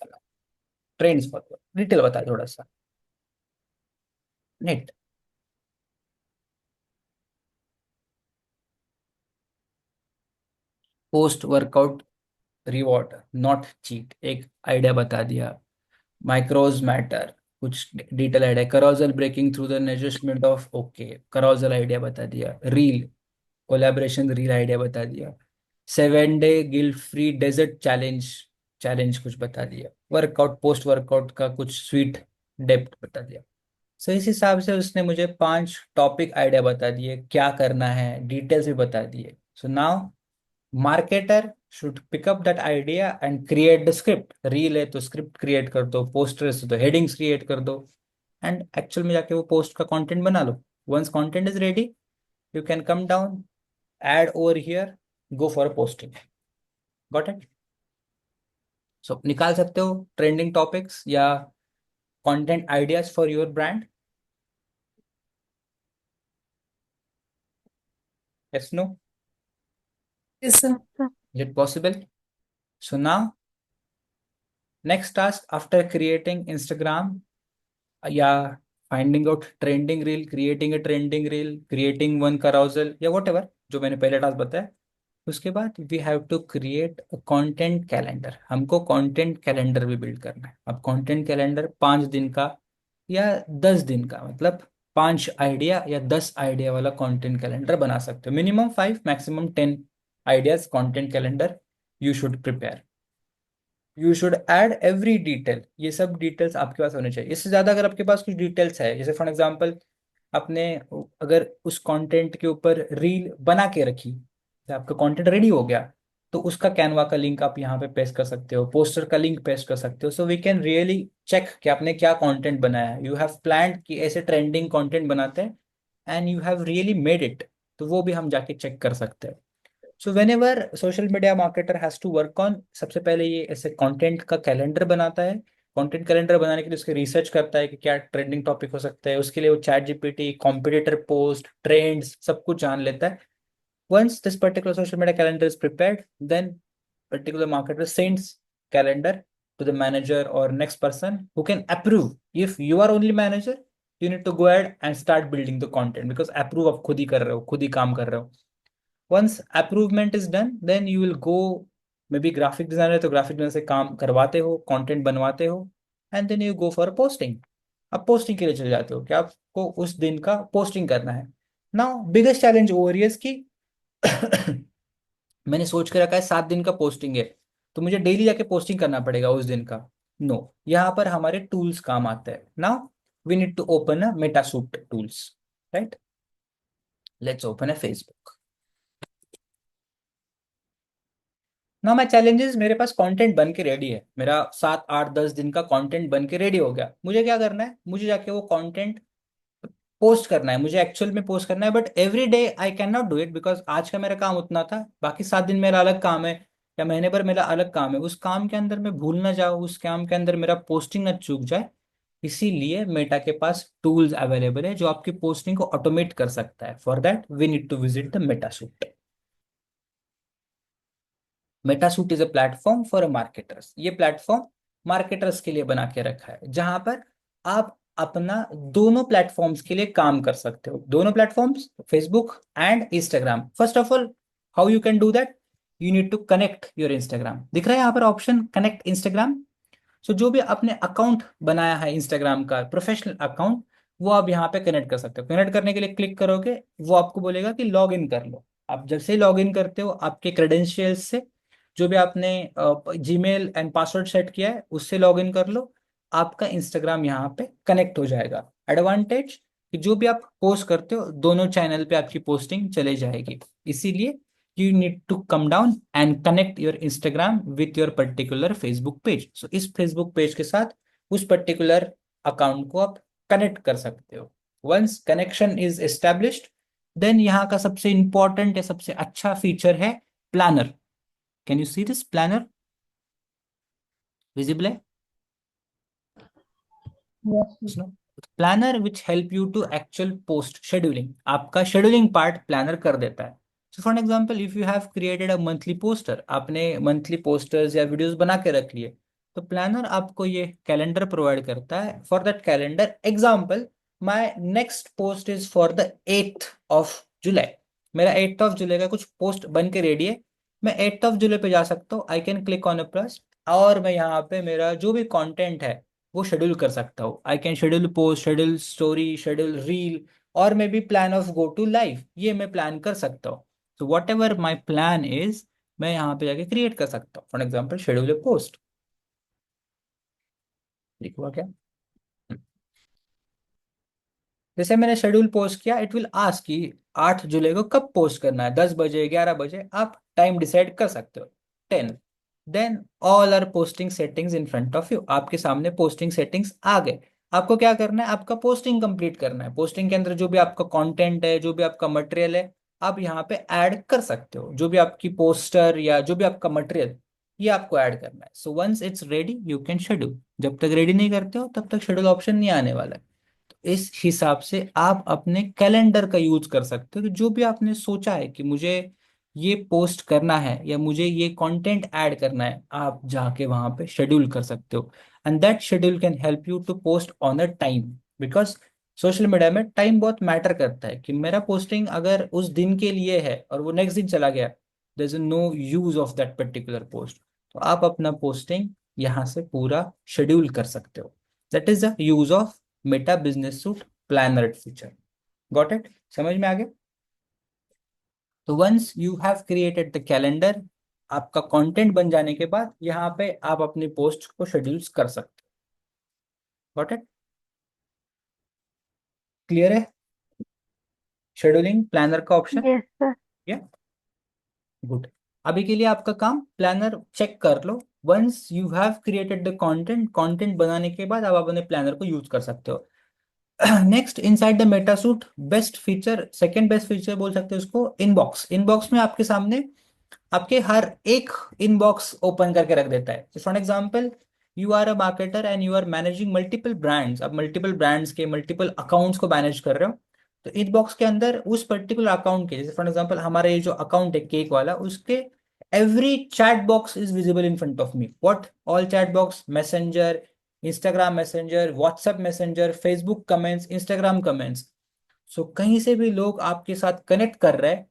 Trends follow. Detail बता थोड़ा सा. Net. Post workout reward, not cheat. एक idea बता दिया. Micros matter. कुछ detail idea. Carousel breaking through the adjustment of okay. Carousel idea बता दिया. Reel. Collaboration reel idea बता दिया. 7 day guilt free dessert challenge challenge कुछ बता दिया. वर्कआउट पोस्ट वर्कआउट का कुछ स्वीट डेप्थ बता दिया. सो इस हिसाब से उसने मुझे 5 टॉपिक आइडिया बता दिए, क्या करना है डिटेल्स भी बता दिए. So now marketer should pick up that idea and create the script. Reel है तो स्क्रिप्ट क्रिएट कर दो, पोस्टर्स तो हेडिंग्स क्रिएट कर दो एंड एक्चुअल में जाके वो पोस्ट का कंटेंट बना लो. Once content is ready you can come down, add over here, go for a posting. Got it? So निकाल सकते हो ट्रेंडिंग टॉपिक्स या content ideas for your brand. Yes, no? Yes, sir. Is it possible? So now next task after creating Instagram या finding out trending reel, creating a trending reel, creating one carousel या whatever जो मैंने पहले task बताया, उसके बाद we have to create a content calendar. हमको content calendar भी बिल्ड करना है. अब कंटेंट कैलेंडर 5 दिन का या 10 दिन का, मतलब 5 आइडिया या 10 आइडिया वाला कंटेंट कैलेंडर बना सकते हो. Minimum 5 maximum 10 ideas content calendar you should prepare. You should add every detail. ये सब डिटेल्स आपके पास होने चाहिए. इससे ज़्यादा अगर आपके पास कुछ डिटेल्स है, जैसे फॉर एग्जांपल आपने अगर उस कंटेंट के ऊपर रील बना के रखी, तो आपका कंटेंट रेडी हो गया, तो उसका कैनवा का लिंक आप यहाँ पे पेस्ट कर सकते हो, पोस्टर का लिंक पेस्ट कर सकते हो. So we can really check कि आपने क्या कंटेंट बनाया है. यू हैव प्लान्ड कि ऐसे ट्रेंडिंग कंटेंट बनाते हैं and you have really made it, तो वो भी हम जाके चेक कर सकते हैं. So whenever social media marketer has to work on, सबसे पहले ये ऐसे कंटेंट का कैलेंडर बनाता है. कंटेंट कैलेंडर बनाने के लिए उसके रिसर्च करता है कि क्या ट्रेंडिंग टॉपिक हो सकता है. उसके लिए वो chat GPT, competitor post, trends सब कुछ जान लेता है. Once this particular social media calendar is prepared, then particular marketer sends calendar to the manager or next person who can approve. If you are only manager, you need to go ahead and start building the content because approve आप खुद ही कर रहे हो, खुद ही काम कर रहे हो. Once approvement is done, then you will go, maybe graphic designer है तो graphic designer से काम करवाते हो, content बनवाते हो, and then you go for posting. अब posting के लिए चले जाते हो कि आपको उस दिन का posting करना है. Now biggest challenge over here is कि मैंने सोच के रखा है 7 दिन का पोस्टिंग है, तो मुझे डेली जाके पोस्टिंग करना पड़ेगा उस दिन का. नो, यहाँ पर हमारे टूल्स काम आते हैं. Now we need to open a Meta Suite tools, right. Let's open a Facebook. ना माई चैलेंजेस, मेरे पास कंटेंट बन के रेडी है. मेरा 7 8 10 दिन का कंटेंट बन के रेडी हो गया. मुझे क्या करना है, मुझे जाके वो कंटेंट पोस्ट करना है, मुझे एक्चुअल में पोस्ट करना है, but every day I can not do it because आज का मेरा काम उतना था, बाकी 7 दिन मेरा अलग काम है, या महीने भर मेरा अलग काम है, उस काम के अंदर मैं भूल ना जाऊँ, उस काम के अंदर मेरा पोस्टिंग ना चूक जाए। इसीलिए मेटा के पास टूल्स अवेलेबल है जो आपकी पोस्टिंग को ऑटोमेट कर सकता है। For that we need to visit the Meta Suite. Meta Suite is a platform for marketers. ये प्लेटफॉर्म मार्केटर्स के लिए बना के रखा है, जहां पर आप अपना दोनों प्लेटफॉर्म्स के लिए काम कर सकते हो। दोनों platforms, Facebook and Instagram. First of all, how you can do that? You need to connect your Instagram. दिख रहा है यहाँ पर ऑप्शन, कनेक्ट इंस्टाग्राम। सो जो भी आपने अकाउंट बनाया है इंस्टाग्राम का प्रोफेशनल अकाउंट, वो आप यहाँ पे कनेक्ट कर सकते हो। कनेक्ट करने के लिए क्लिक करोगे, वो आपको बोलेगा कि लॉग इन कर लो। आप जब से लॉग इन करते हो, आपके क्रेडेंशियल्स से, जो भी आपने जीमेल एंड पासवर्ड सेट किया है उससे लॉग इन कर लो, आपका इंस्टाग्राम यहाँ पे कनेक्ट हो जाएगा। एडवांटेज कि जो भी आप पोस्ट करते हो दोनों चैनल पे आपकी पोस्टिंग चले जाएगी। इसीलिए you need to come down and connect your Instagram with your particular Facebook page. So इस Facebook page के साथ उस particular account को आप कनेक्ट कर सकते हो। Once connection is established, then यहाँ का सबसे important या सबसे अच्छा फीचर है planner. Can you see this planner? Visible है? No? Planner which help you to actual post scheduling. आपका scheduling part planner कर देता है। So for an example, if you have created a monthly poster, आपने monthly posters या videos बना के रख लिए, तो प्लानर आपको ये कैलेंडर प्रोवाइड करता है। For that calendar example, my next post is for the 8th of July. मेरा 8th ऑफ जुलाई का कुछ पोस्ट बन के रेडी है, मैं 8th ऑफ जुलाई पे जा सकता हूँ। I can click on a plus, और मैं यहाँ पे मेरा जो भी कंटेंट है वो शेड्यूल कर सकता हूँ। I can schedule post, schedule story, schedule reel, और मे be plan of go to live, ये मैं प्लान कर सकता हूँ। तो whatever my plan is, मैं यहाँ पे जाके क्रिएट कर सकता हूँ। For example, schedule a post लिखूंगा क्या? जैसे मैंने शेड्यूल पोस्ट किया, इट विल आस्क कि 8 जुलाई को कब पोस्ट करना है, 10 बजे, 11 बजे, आप टाइम डिसाइड कर सकते हो। 10, then all are posting settings in front of you. आपके सामने पोस्टिंग सेटिंग्स आ गए। आपको क्या करना है? आपका पोस्टिंग कंप्लीट करना है। पोस्टिंग के अंदर जो भी आपका कंटेंट है, जो भी आपका मटेरियल है, आप यहाँ पे ऐड कर सकते हो। जो भी आपकी पोस्टर या जो भी आपका मटेरियल, ये आपको ऐड करना है। So once it's ready you can schedule. जब तक रेडी नहीं करते हो तब तक शेड्यूल ऑप्शन नहीं आने वाला है। इस हिसाब से आप अपने कैलेंडर का यूज कर सकते हो कि जो भी आपने सोचा है कि मुझे ये पोस्ट करना है या मुझे ये कंटेंट ऐड करना है, आप जाके वहां पे शेड्यूल कर सकते हो। And that schedule can help you to post on a time, because social media में टाइम बहुत मैटर करता है। कि मेरा पोस्टिंग अगर उस दिन के लिए है और वो नेक्स्ट दिन चला गया, there is no use of that particular post. तो आप अपना पोस्टिंग यहाँ से पूरा शेड्यूल कर सकते हो। That is the use of Meta business suite planner feature. Got it? समझ में आ गया? तो once you have created the calendar, आपका कंटेंट बन जाने के बाद यहाँ पे आप अपनी पोस्ट को शेड्यूल्स कर सकते हो। Got it? क्लियर है शेड्यूलिंग प्लानर का ऑप्शन? Yes sir. या गुड। अभी के लिए आपका काम प्लानर चेक कर लो। Once you have created the content, content बनाने के बाद आप अपने प्लानर को यूज कर सकते हो। Next, inside the Meta Suite, best feature, second best feature बोल सकते हो उसको, इनबॉक्स। इनबॉक्स में आपके सामने आपके हर एक इनबॉक्स ओपन करके रख देता है। For example, you are a marketer and you are managing multiple brands. आप मल्टीपल ब्रांड्स के मल्टीपल अकाउंट्स को मैनेज कर रहे हो। तो इनबॉक्स के अंदर उस पर्टिकुलर अकाउंट के, जैसे फॉर एग्जांपल हमारा ये जो अकाउंट है केक वाला, उसके every chat box is visible in front of me. What all chat box? Messenger, Instagram messenger, WhatsApp messenger, Facebook comments, Instagram comments. So कहीं से भी लोग आपके साथ कनेक्ट कर रहे हैं,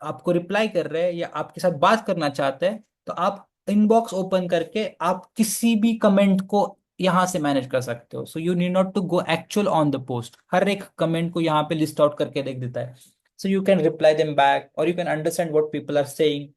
आपको रिप्लाई कर रहे हैं या आपके साथ बात करना चाहते हैं, तो आप इनबॉक्स ओपन करके आप किसी भी कमेंट को यहाँ से मैनेज कर सकते हो। So you need not to go actual on the post. हर एक कमेंट को यहाँ पे लिस्ट आउट करके देख देता है। So you can reply them back और you can understand what people are saying.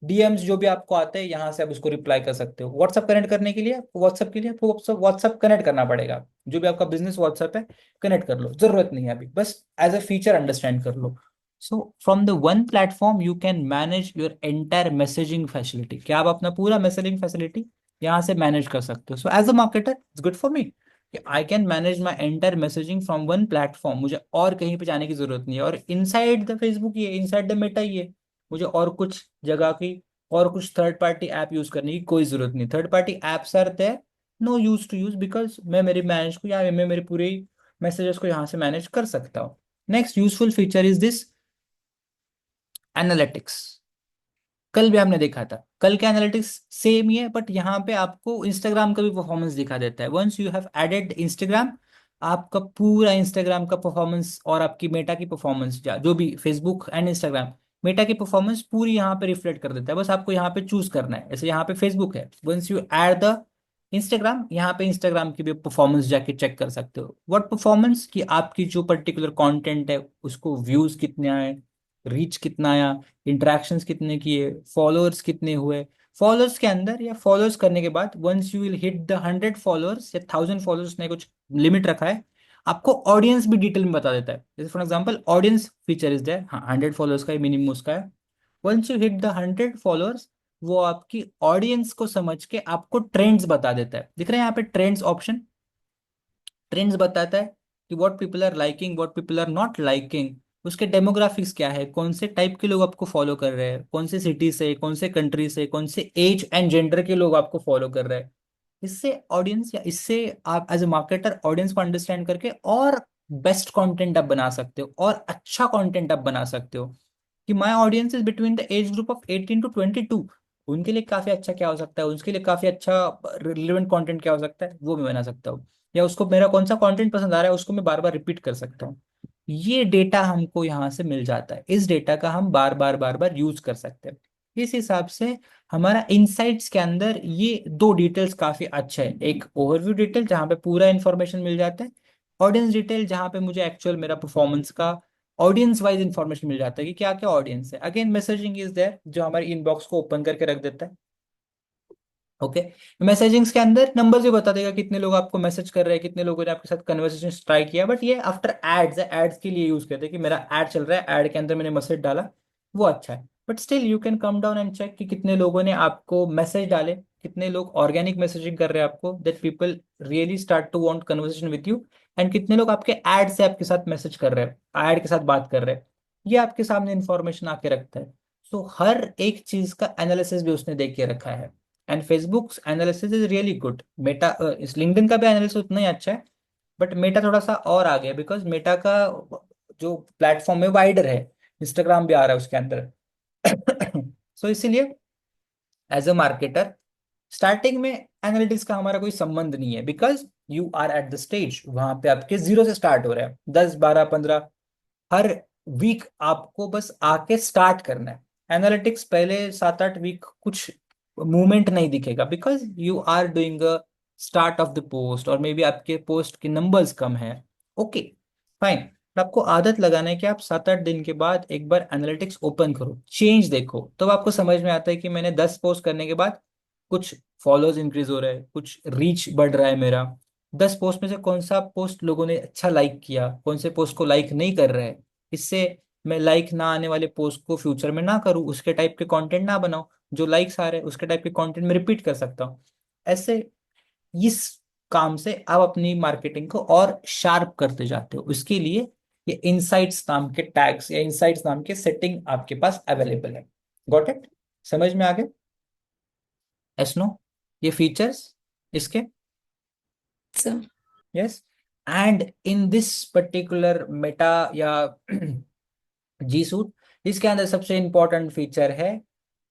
DMs जो भी आपको आते हैं यहाँ से आप उसको रिप्लाई कर सकते हो। व्हाट्सएप कनेक्ट करने के लिए, व्हाट्सएप के लिए आपको व्हाट्सएप कनेक्ट करना पड़ेगा। जो भी आपका बिजनेस व्हाट्सएप है, कनेक्ट कर लो, जरूरत नहीं है अभी, बस एज अ फीचर अंडरस्टैंड कर लो। So from the one platform you can manage your entire messaging facility. क्या आप अपना पूरा मैसेजिंग फैसिलिटी यहाँ से मैनेज कर सकते हो। So as a marketer it's good for me कि I can manage my entire messaging from one platform, मुझे और कहीं पे जाने की जरूरत नहीं है, और इनसाइड द फेसबुक ही है, इनसाइड द मेटा ही है, मुझे और कुछ जगह की और कुछ थर्ड पार्टी ऐप यूज करने की कोई जरूरत नहीं। Third party apps are there, no use to use, because मैं मेरी मैनेज को या मैं मेरी पूरी मैसेजेस को यहाँ से मैनेज कर सकता हूँ। Next useful feature is this analytics. कल भी हमने देखा था, कल के एनालिटिक्स सेम ही है, बट यहाँ पे आपको इंस्टाग्राम का भी परफॉर्मेंस दिखा देता है। Once you have added Instagram, आपका पूरा इंस्टाग्राम का परफॉर्मेंस और आपकी मेटा की परफॉर्मेंस, जो भी फेसबुक एंड इंस्टाग्राम मेटा की परफॉर्मेंस पूरी यहाँ पे रिफ्लेक्ट कर देता है। बस आपको यहाँ पे चूज करना है, जैसे यहाँ पे फेसबुक है, once you add the Instagram, यहाँ पे इंस्टाग्राम की भी परफॉर्मेंस जाके चेक कर सकते हो। व्हाट परफॉर्मेंस, कि आपकी जो पर्टिकुलर कंटेंट है उसको व्यूज कितने आए, रीच कितना आया, इंटरेक्शंस कितने किए, फॉलोअर्स कितने हुए। फॉलोअर्स के अंदर या फॉलोअर्स करने के बाद once you will hit the 100 followers या 1000 फॉलोअर्स ने कुछ लिमिट रखा है, आपको ऑडियंस भी डिटेल में बता देता है। जैसे for example audience feature is there, हाँ 100 फॉलोअर्स का ही मिनिमम उसका है। Once you hit the 100 followers, वो आपकी ऑडियंस को समझ के आपको ट्रेंड्स बता देता है। दिख रहे हैं यहाँ पे ट्रेंड्स ऑप्शन, ट्रेंड्स बताता है कि what people are liking, what people are not liking, उसके डेमोग्राफिक्स क्या है, कौन से टाइप के लोग आपको फॉलो कर रहे हैं, कौन से सिटी से, कौन से कंट्री से, कौन से एज एंड जेंडर के लोग आपको फॉलो कर रहे हैं। इससे ऑडियंस या इससे आप एज ए मार्केटर ऑडियंस को अंडरस्टैंड करके और बेस्ट कंटेंट आप बना सकते हो और अच्छा कंटेंट आप बना सकते हो। कि my audience is between the age group of 18 to 22, उनके लिए काफी अच्छा क्या हो सकता है, उसके लिए काफी अच्छा रिलेवेंट कंटेंट क्या हो सकता है, वो मैं बना सकता हूँ। या उसको मेरा कौन सा कंटेंट पसंद आ रहा है उसको मैं बार बार रिपीट कर सकता हूँ। ये डेटा हमको यहाँ से मिल जाता है, इस डेटा का हम बार बार यूज कर सकते हैं। इस हिसाब से हमारा इनसाइट्स के अंदर ये दो डिटेल्स काफी अच्छा है, एक ओवरव्यू डिटेल जहाँ पे पूरा इंफॉर्मेशन मिल जाता है, ऑडियंस डिटेल जहाँ पे मुझे एक्चुअल मेरा परफॉर्मेंस का ऑडियंस वाइज इंफॉर्मेशन मिल जाता है कि क्या क्या ऑडियंस है। अगेन मैसेजिंग इज देयर जो हमारी इनबॉक्स को ओपन करके रख देता है। ओके, मैसेजिंग्स के अंदर नंबर्स भी बता देगा कितने लोग आपको मैसेज कर रहे हैं, कितने लोगों ने आपके साथ कन्वर्सेशन स्ट्राइक किया, बट ये आफ्टर एड्स है, एड्स के लिए यूज करते हैं कि मेरा एड चल रहा है, एड के अंदर मैंने मैसेज डाला, वो अच्छा है। But still you can come down and check कि कितने लोगों ने आपको मैसेज डाले, कितने लोग ऑर्गेनिक मैसेजिंग कर रहे हैं आपको, that people really start to want conversation with you, and कितने लोग आपके एड से आपके साथ मैसेज कर रहे हैं, एड के साथ बात कर रहे हैं। ये आपके सामने इंफॉर्मेशन आके रखता है। सो हर एक चीज का एनालिसिस भी उसने देख के रखा है, and Facebook analysis is really good. Meta इस लिंक्डइन का भी एनालिसिस उतना ही अच्छा है, बट मेटा थोड़ा सा और आगे है, बिकॉज मेटा का जो प्लेटफॉर्म है वाइडर है, इंस्टाग्राम भी आ रहा है उसके अंदर। सो इसीलिए एज अ मार्केटर स्टार्टिंग में एनालिटिक्स का हमारा कोई संबंध नहीं है, because you are at the stage वहां पे आपके जीरो से स्टार्ट हो रहा है, 10 12 15 हर वीक आपको बस आके स्टार्ट करना है। एनालिटिक्स पहले 7 8 वीक कुछ मूवमेंट नहीं दिखेगा, because you are doing a start of the post, और मे बी आपके पोस्ट के नंबर्स कम है। ओके फाइन, आपको आदत लगाना है कि आप 7 8 दिन के बाद एक बार एनालिटिक्स ओपन करो, चेंज देखो, तब आपको समझ में आता है कि मैंने 10 पोस्ट करने के बाद कुछ फॉलोअर्स इंक्रीज हो रहा है, कुछ रीच बढ़ रहा है मेरा। 10 पोस्ट में से कौन सा पोस्ट लोगों ने अच्छा लाइक किया, कौन से पोस्ट को लाइक नहीं कर रहे हैं, इससे मैं लाइक ना आने वाले पोस्ट को फ्यूचर में ना करूँ, उसके टाइप के कंटेंट ना बनाऊं, जो लाइक्स आ रहे हैं उसके टाइप के कंटेंट में रिपीट कर सकता हूँ। ऐसे इस काम से आप अपनी मार्केटिंग को और शार्प करते जाते हो। इसके लिए ये इनसाइट्स नाम के टैग्स या इनसाइट्स नाम के सेटिंग आपके पास अवेलेबल है। Got it? समझ में आ गए? Yes no? ये फीचर्स इसके, sir yes. And in this particular Meta या जी सूट, इसके अंदर सबसे इंपॉर्टेंट फीचर है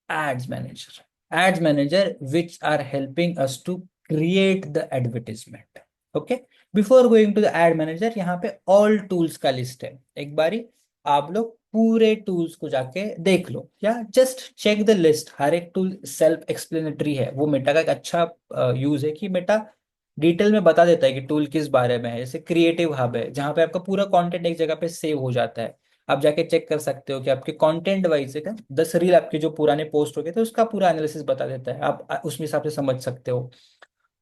ads manager. Ads manager which are helping us to create the advertisement. Okay, before going to the ad manager, यहाँ पे all tools का list है, एक बारी आप लोग पूरे टूल्स को जाके देख लो, या जस्ट चेक द लिस्ट। हर एक टूल सेल्फ एक्सप्लेनेटरी है, वो मेटा का एक अच्छा यूज है कि मेटा डिटेल में बता देता है कि टूल किस बारे में है। जैसे क्रिएटिव हब है, जहाँ पे आपका पूरा कंटेंट एक जगह पे सेव हो जाता है, आप जाके चेक कर सकते हो कि आपके कंटेंट वाइज है 10 रील आपके जो पुराने पोस्ट हो गए थे उसका पूरा एनालिसिस बता देता है, आप उसमें हिसाब से समझ सकते हो।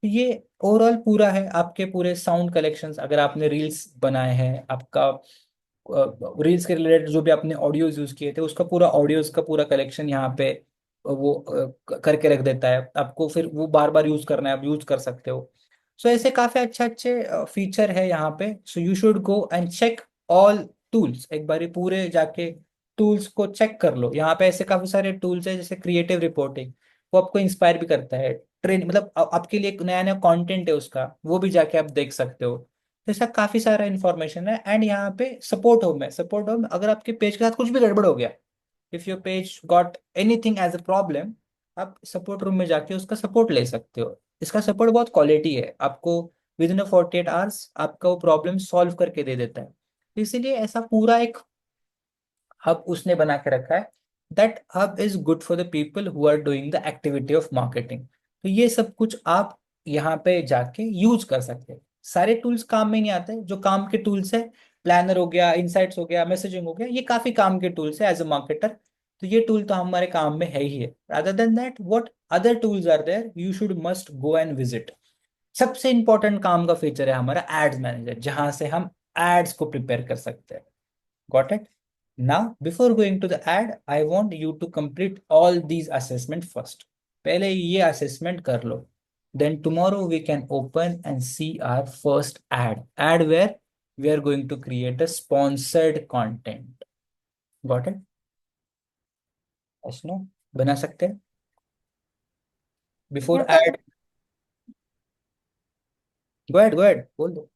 तो ये ओवरऑल पूरा है आपके पूरे साउंड कलेक्शंस, अगर आपने रील्स बनाए हैं, आपका रील्स के रिलेटेड जो भी आपने ऑडियोज यूज किए थे उसका पूरा ऑडियोज का पूरा कलेक्शन यहाँ पे वो करके रख देता है आपको, फिर वो बार बार यूज करना है आप यूज कर सकते हो। सो ऐसे काफी अच्छे अच्छे फीचर है यहाँ पे. So you should go and check all tools. एक बारी पूरे जाके टूल्स को चेक कर लो. यहाँ पे ऐसे काफी सारे टूल्स है जैसे क्रिएटिव रिपोर्टिंग, वो आपको इंस्पायर भी करता है. ट्रेन मतलब आपके लिए एक नया नया कंटेंट है उसका, वो भी जाके आप देख सकते हो. तो ऐसा काफी सारा इन्फॉर्मेशन है. एंड यहाँ पे सपोर्ट होम अगर आपके पेज के साथ कुछ भी गड़बड़ हो गया, if your page got anything as a problem, आप सपोर्ट रूम में जाके उसका सपोर्ट ले सकते हो. इसका सपोर्ट बहुत क्वालिटी है. आपको विद इन 48 आवर्स आपका वो प्रॉब्लम सॉल्व करके दे देता है. तो इसीलिए ऐसा पूरा एक हब उसने बना के रखा है. That hub is good for the people who are doing the activity of marketing. तो ये सब कुछ आप यहाँ पे जाके यूज कर सकते हैं. सारे टूल्स काम में नहीं आते. जो काम के टूल्स है, प्लानर हो गया, इनसाइट्स हो गया, मैसेजिंग हो गया, ये काफी काम के टूल्स है एज अ मार्केटर. तो ये टूल तो हमारे काम में है ही है. Other than that what other tools are there, you should must go and visit. सबसे इंपॉर्टेंट काम का फीचर है हमारा एड्स मैनेजर, जहां से हम एड्स को प्रिपेयर कर सकते हैं. Got it? Now, before going to the ad, I want you to complete all these assessment first. पहले ये assessment कर लो. Then tomorrow we can open and see our first ad. Ad where we are going to create a sponsored content. Got it? Yes, no? बना सकते हैं? Before ad, go ahead, बोल दो.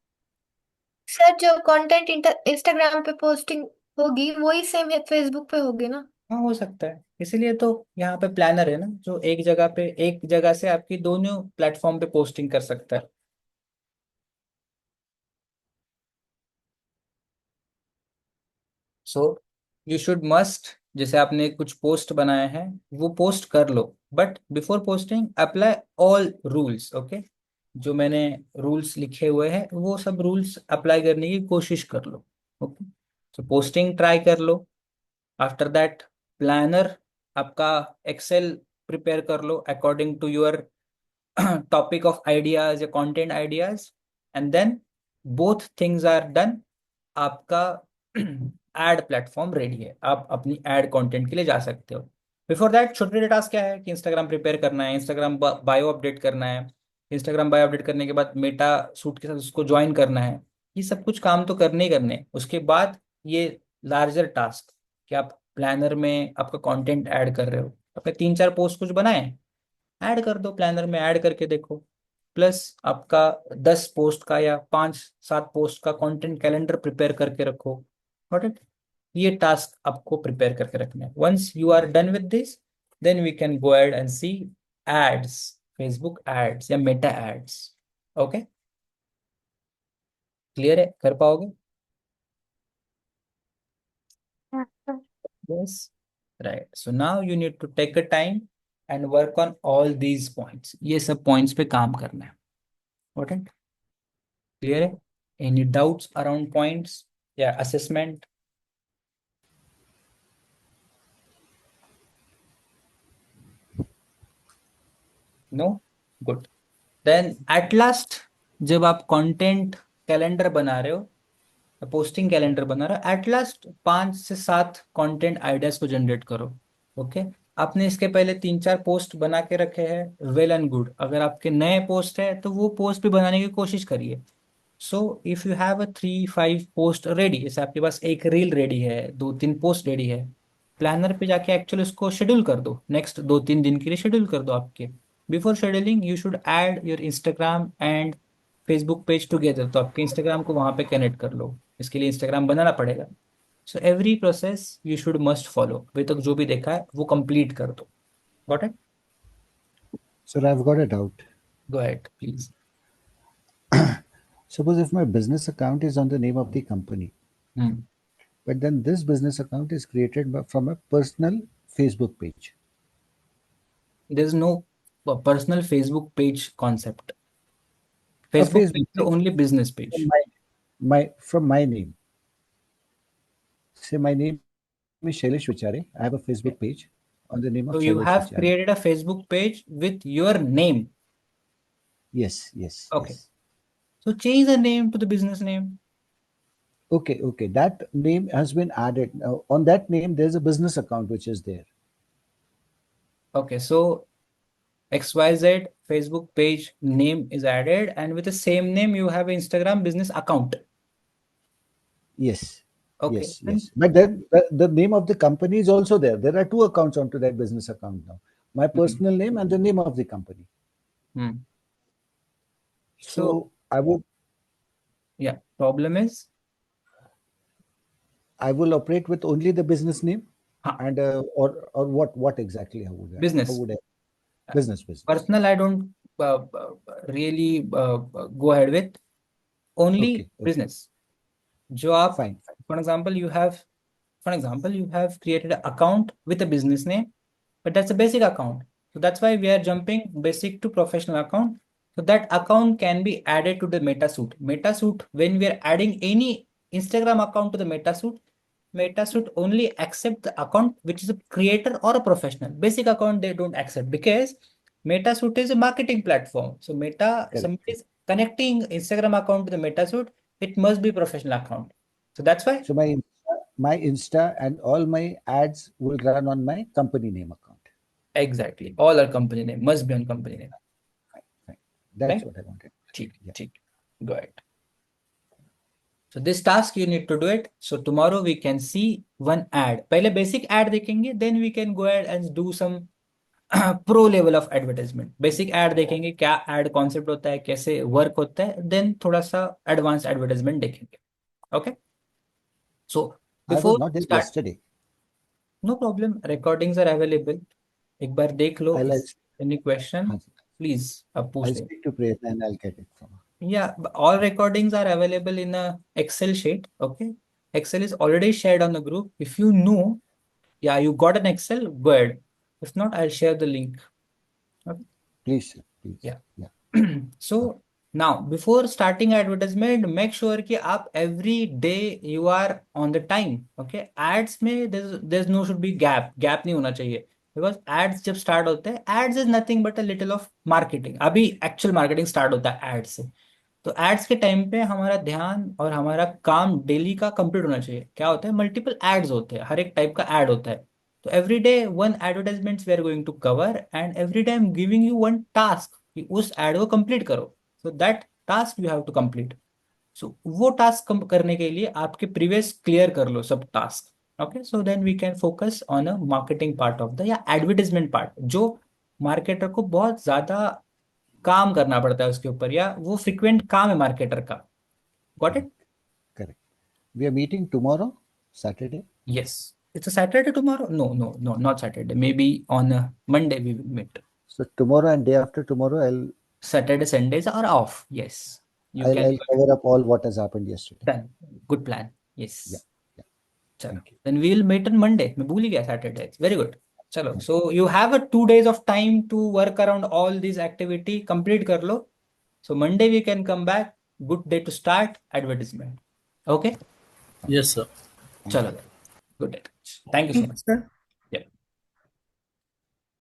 Sir जो content Instagram पे posting होगी वही same है फेसबुक पे होगी ना? हाँ, हो सकता है. इसीलिए तो यहाँ पे प्लानर है ना, जो एक जगह से आपकी दोनों प्लेटफॉर्म पे पोस्टिंग कर सकता है. सो यू शुड मस्ट, जैसे आपने कुछ पोस्ट बनाए हैं वो पोस्ट कर लो. But before posting apply all rules. Okay, जो मैंने रूल्स लिखे हुए हैं वो सब रूल्स अप्लाई करने की कोशिश कर लो. ओके, तो पोस्टिंग ट्राई कर लो. आफ्टर दैट प्लानर, आपका एक्सेल प्रिपेयर कर लो according to your topic of ideas या content ideas. And then both things are done, आपका एड प्लेटफॉर्म रेडी है. आप अपनी एड कंटेंट के लिए जा सकते हो. बिफोर दैट छोटे छोटे टास्क क्या है कि इंस्टाग्राम प्रिपेयर करना है, इंस्टाग्राम बायो अपडेट करना है. इंस्टाग्राम बायो अपडेट करने के बाद मेटा सूट के साथ उसको ज्वाइन करना है. ये सब कुछ काम तो करने ही करने हैं. उसके बाद ये लार्जर टास्क कि आप प्लानर में आपका कंटेंट ऐड कर रहे हो. आपने 3-4 पोस्ट कुछ बनाए, ऐड कर दो प्लानर में, ऐड करके देखो. प्लस आपका 10 पोस्ट का या 5-7 पोस्ट का कंटेंट कैलेंडर प्रिपेयर करके रखो. Got it? ये टास्क आपको प्रिपेयर करके रखना है. Once you are done with this, then we can go add and see ads, Facebook ads या मेटा एड्स. ओके, क्लियर है? कर पाओगे? Yes, right. So now you need to take a time and work on all these points. ये सब points पे काम करना है. Got it? क्लियर है? एनी डाउट्स अराउंड पॉइंट्स या assessment? No? Good. Then at last, जब आप कंटेंट कैलेंडर बना रहे हो, पोस्टिंग कैलेंडर बना रहे हो, एट लास्ट 5 से 7 कंटेंट आइडियाज को जनरेट करो. ओके, आपने इसके पहले 3-4 पोस्ट बना के रखे हैं, वेल एंड गुड. अगर आपके नए पोस्ट है तो वो पोस्ट भी बनाने की कोशिश करिए. So if you have a 3-5 post ready, जैसे आपके पास एक रील रेडी है, 2-3 पोस्ट रेडी है, प्लानर पे जाके एक्चुअली उसको शेड्यूल कर दो. नेक्स्ट 2-3 दिन के लिए शेड्यूल कर दो आपके. Before scheduling you should add your Instagram and Facebook page together. तो आपके इंस्टाग्राम को वहां पे कनेक्ट कर लो. इसके लिए इंस्टाग्राम बनाना पड़ेगा. So every process you should must follow. अभी तक जो भी देखा है वो कंप्लीट कर दो. Got it? Sir, I've got a doubt. Go ahead please. Suppose if my business account is on the name of the company, but then this business account is created from a personal Facebook page. There is no personal Facebook page concept. A Facebook page Facebook is only business page. from my name. Say my name is Shailesh Vichare. I have a Facebook page on the name of So you Shailesh have Vichare. created a Facebook page with your name. Yes, yes. Okay. Yes. So change the name to the business name. Okay, okay. That name has been added. Now, on that name, there's a business account which is there. Okay, so XYZ Facebook page name is added, and with the same name you have an Instagram business account. Yes. Okay, Yes. then Yes. But then the name of the company is also there. There are two accounts onto that business account now. My personal name and the name of the company. hmm. So I would Yeah, problem is I will operate with only the business name Huh. and or what exactly how would I Business. business Personal, I don't really go ahead with. Only Okay, okay. business. जो आप, Fine. for example, you have created an account with a business name, but that's a basic account. So that's why we are jumping basic to professional account. So that account can be added to the MetaSuite. MetaSuite, when we are adding any Instagram account to the MetaSuite only accept the account which is a creator or a professional. Basic account they don't accept because MetaSuite is a marketing platform. So somebody is connecting Instagram account to the MetaSuite, it must be professional account. So that's why. So my Insta and all my ads will run on my company name account. Exactly. All our company name must be on company name. Fine. That's Right? what I wanted. ठीक, Yeah. ठीक. Go ahead. So this task you need to do it. So tomorrow we can see one ad. पहले basic ad देखेंगे, then we can go ahead and do some pro level of advertisement. Basic ad देखेंगे क्या ad concept होता है, कैसे work होता है, then थोड़ा सा advanced advertisement देखेंगे. Okay? So I before was not there start, yesterday. no problem. Recordings are available. एक बार देख लो. I'll Any question? हाँ, Please आप पूछ I'll लें. speak to Prerna and I'll get it from her. Yeah, all recordings are available in a Excel sheet. Okay, Excel is already shared on the group. If you know, yeah, you got an Excel, go ahead. If not, I'll share the link. Okay. Please, sir, please. Yeah. So now, before starting advertisement, make sure कि आप every day you are on the time. Okay, ads में there's no should be gap नहीं होना चाहिए. Because ads जब start होते हैं, ads is nothing but a little of marketing. अभी actual marketing start होता है ads से. तो एड्स के टाइम पे हमारा ध्यान और हमारा काम डेली का कंप्लीट होना चाहिए. क्या होता है, मल्टीपल एड्स होते हैं, हर एक टाइप का एड होता है. तो every day one advertisements we are going to cover and every day I am giving you one task कि उस एड को कंप्लीट करो. So that task you have to complete. So वो टास्क करने के लिए आपके प्रीवियस क्लियर कर लो सब task. Okay, so then we can focus on a marketing part of the या एडवर्टाइजमेंट पार्ट, जो मार्केटर को बहुत ज्यादा काम करना पड़ता है उसके ऊपर, या वो फ्रिक्वेंट काम है मार्केटर का. Got it? Correct. We are meeting tomorrow, Saturday. Yes. It's a Saturday tomorrow? No, not Saturday. Maybe on a Monday we will meet. So tomorrow and day after tomorrow, Saturday, Sundays are off. Yes. You I'll can. cover up all what has happened yesterday. Done. Good plan. Yes. Yeah. चलो. Thank you. Then we will meet on Monday. मैं भूल ही गया Saturday. Very good. चलो. So you have a 2 days of time to work around all these activity. Complete कर लो. So Monday we can come back. Good day to start advertisement. Okay? Yes, sir. चलो. Good day. Thank you so much. Sir.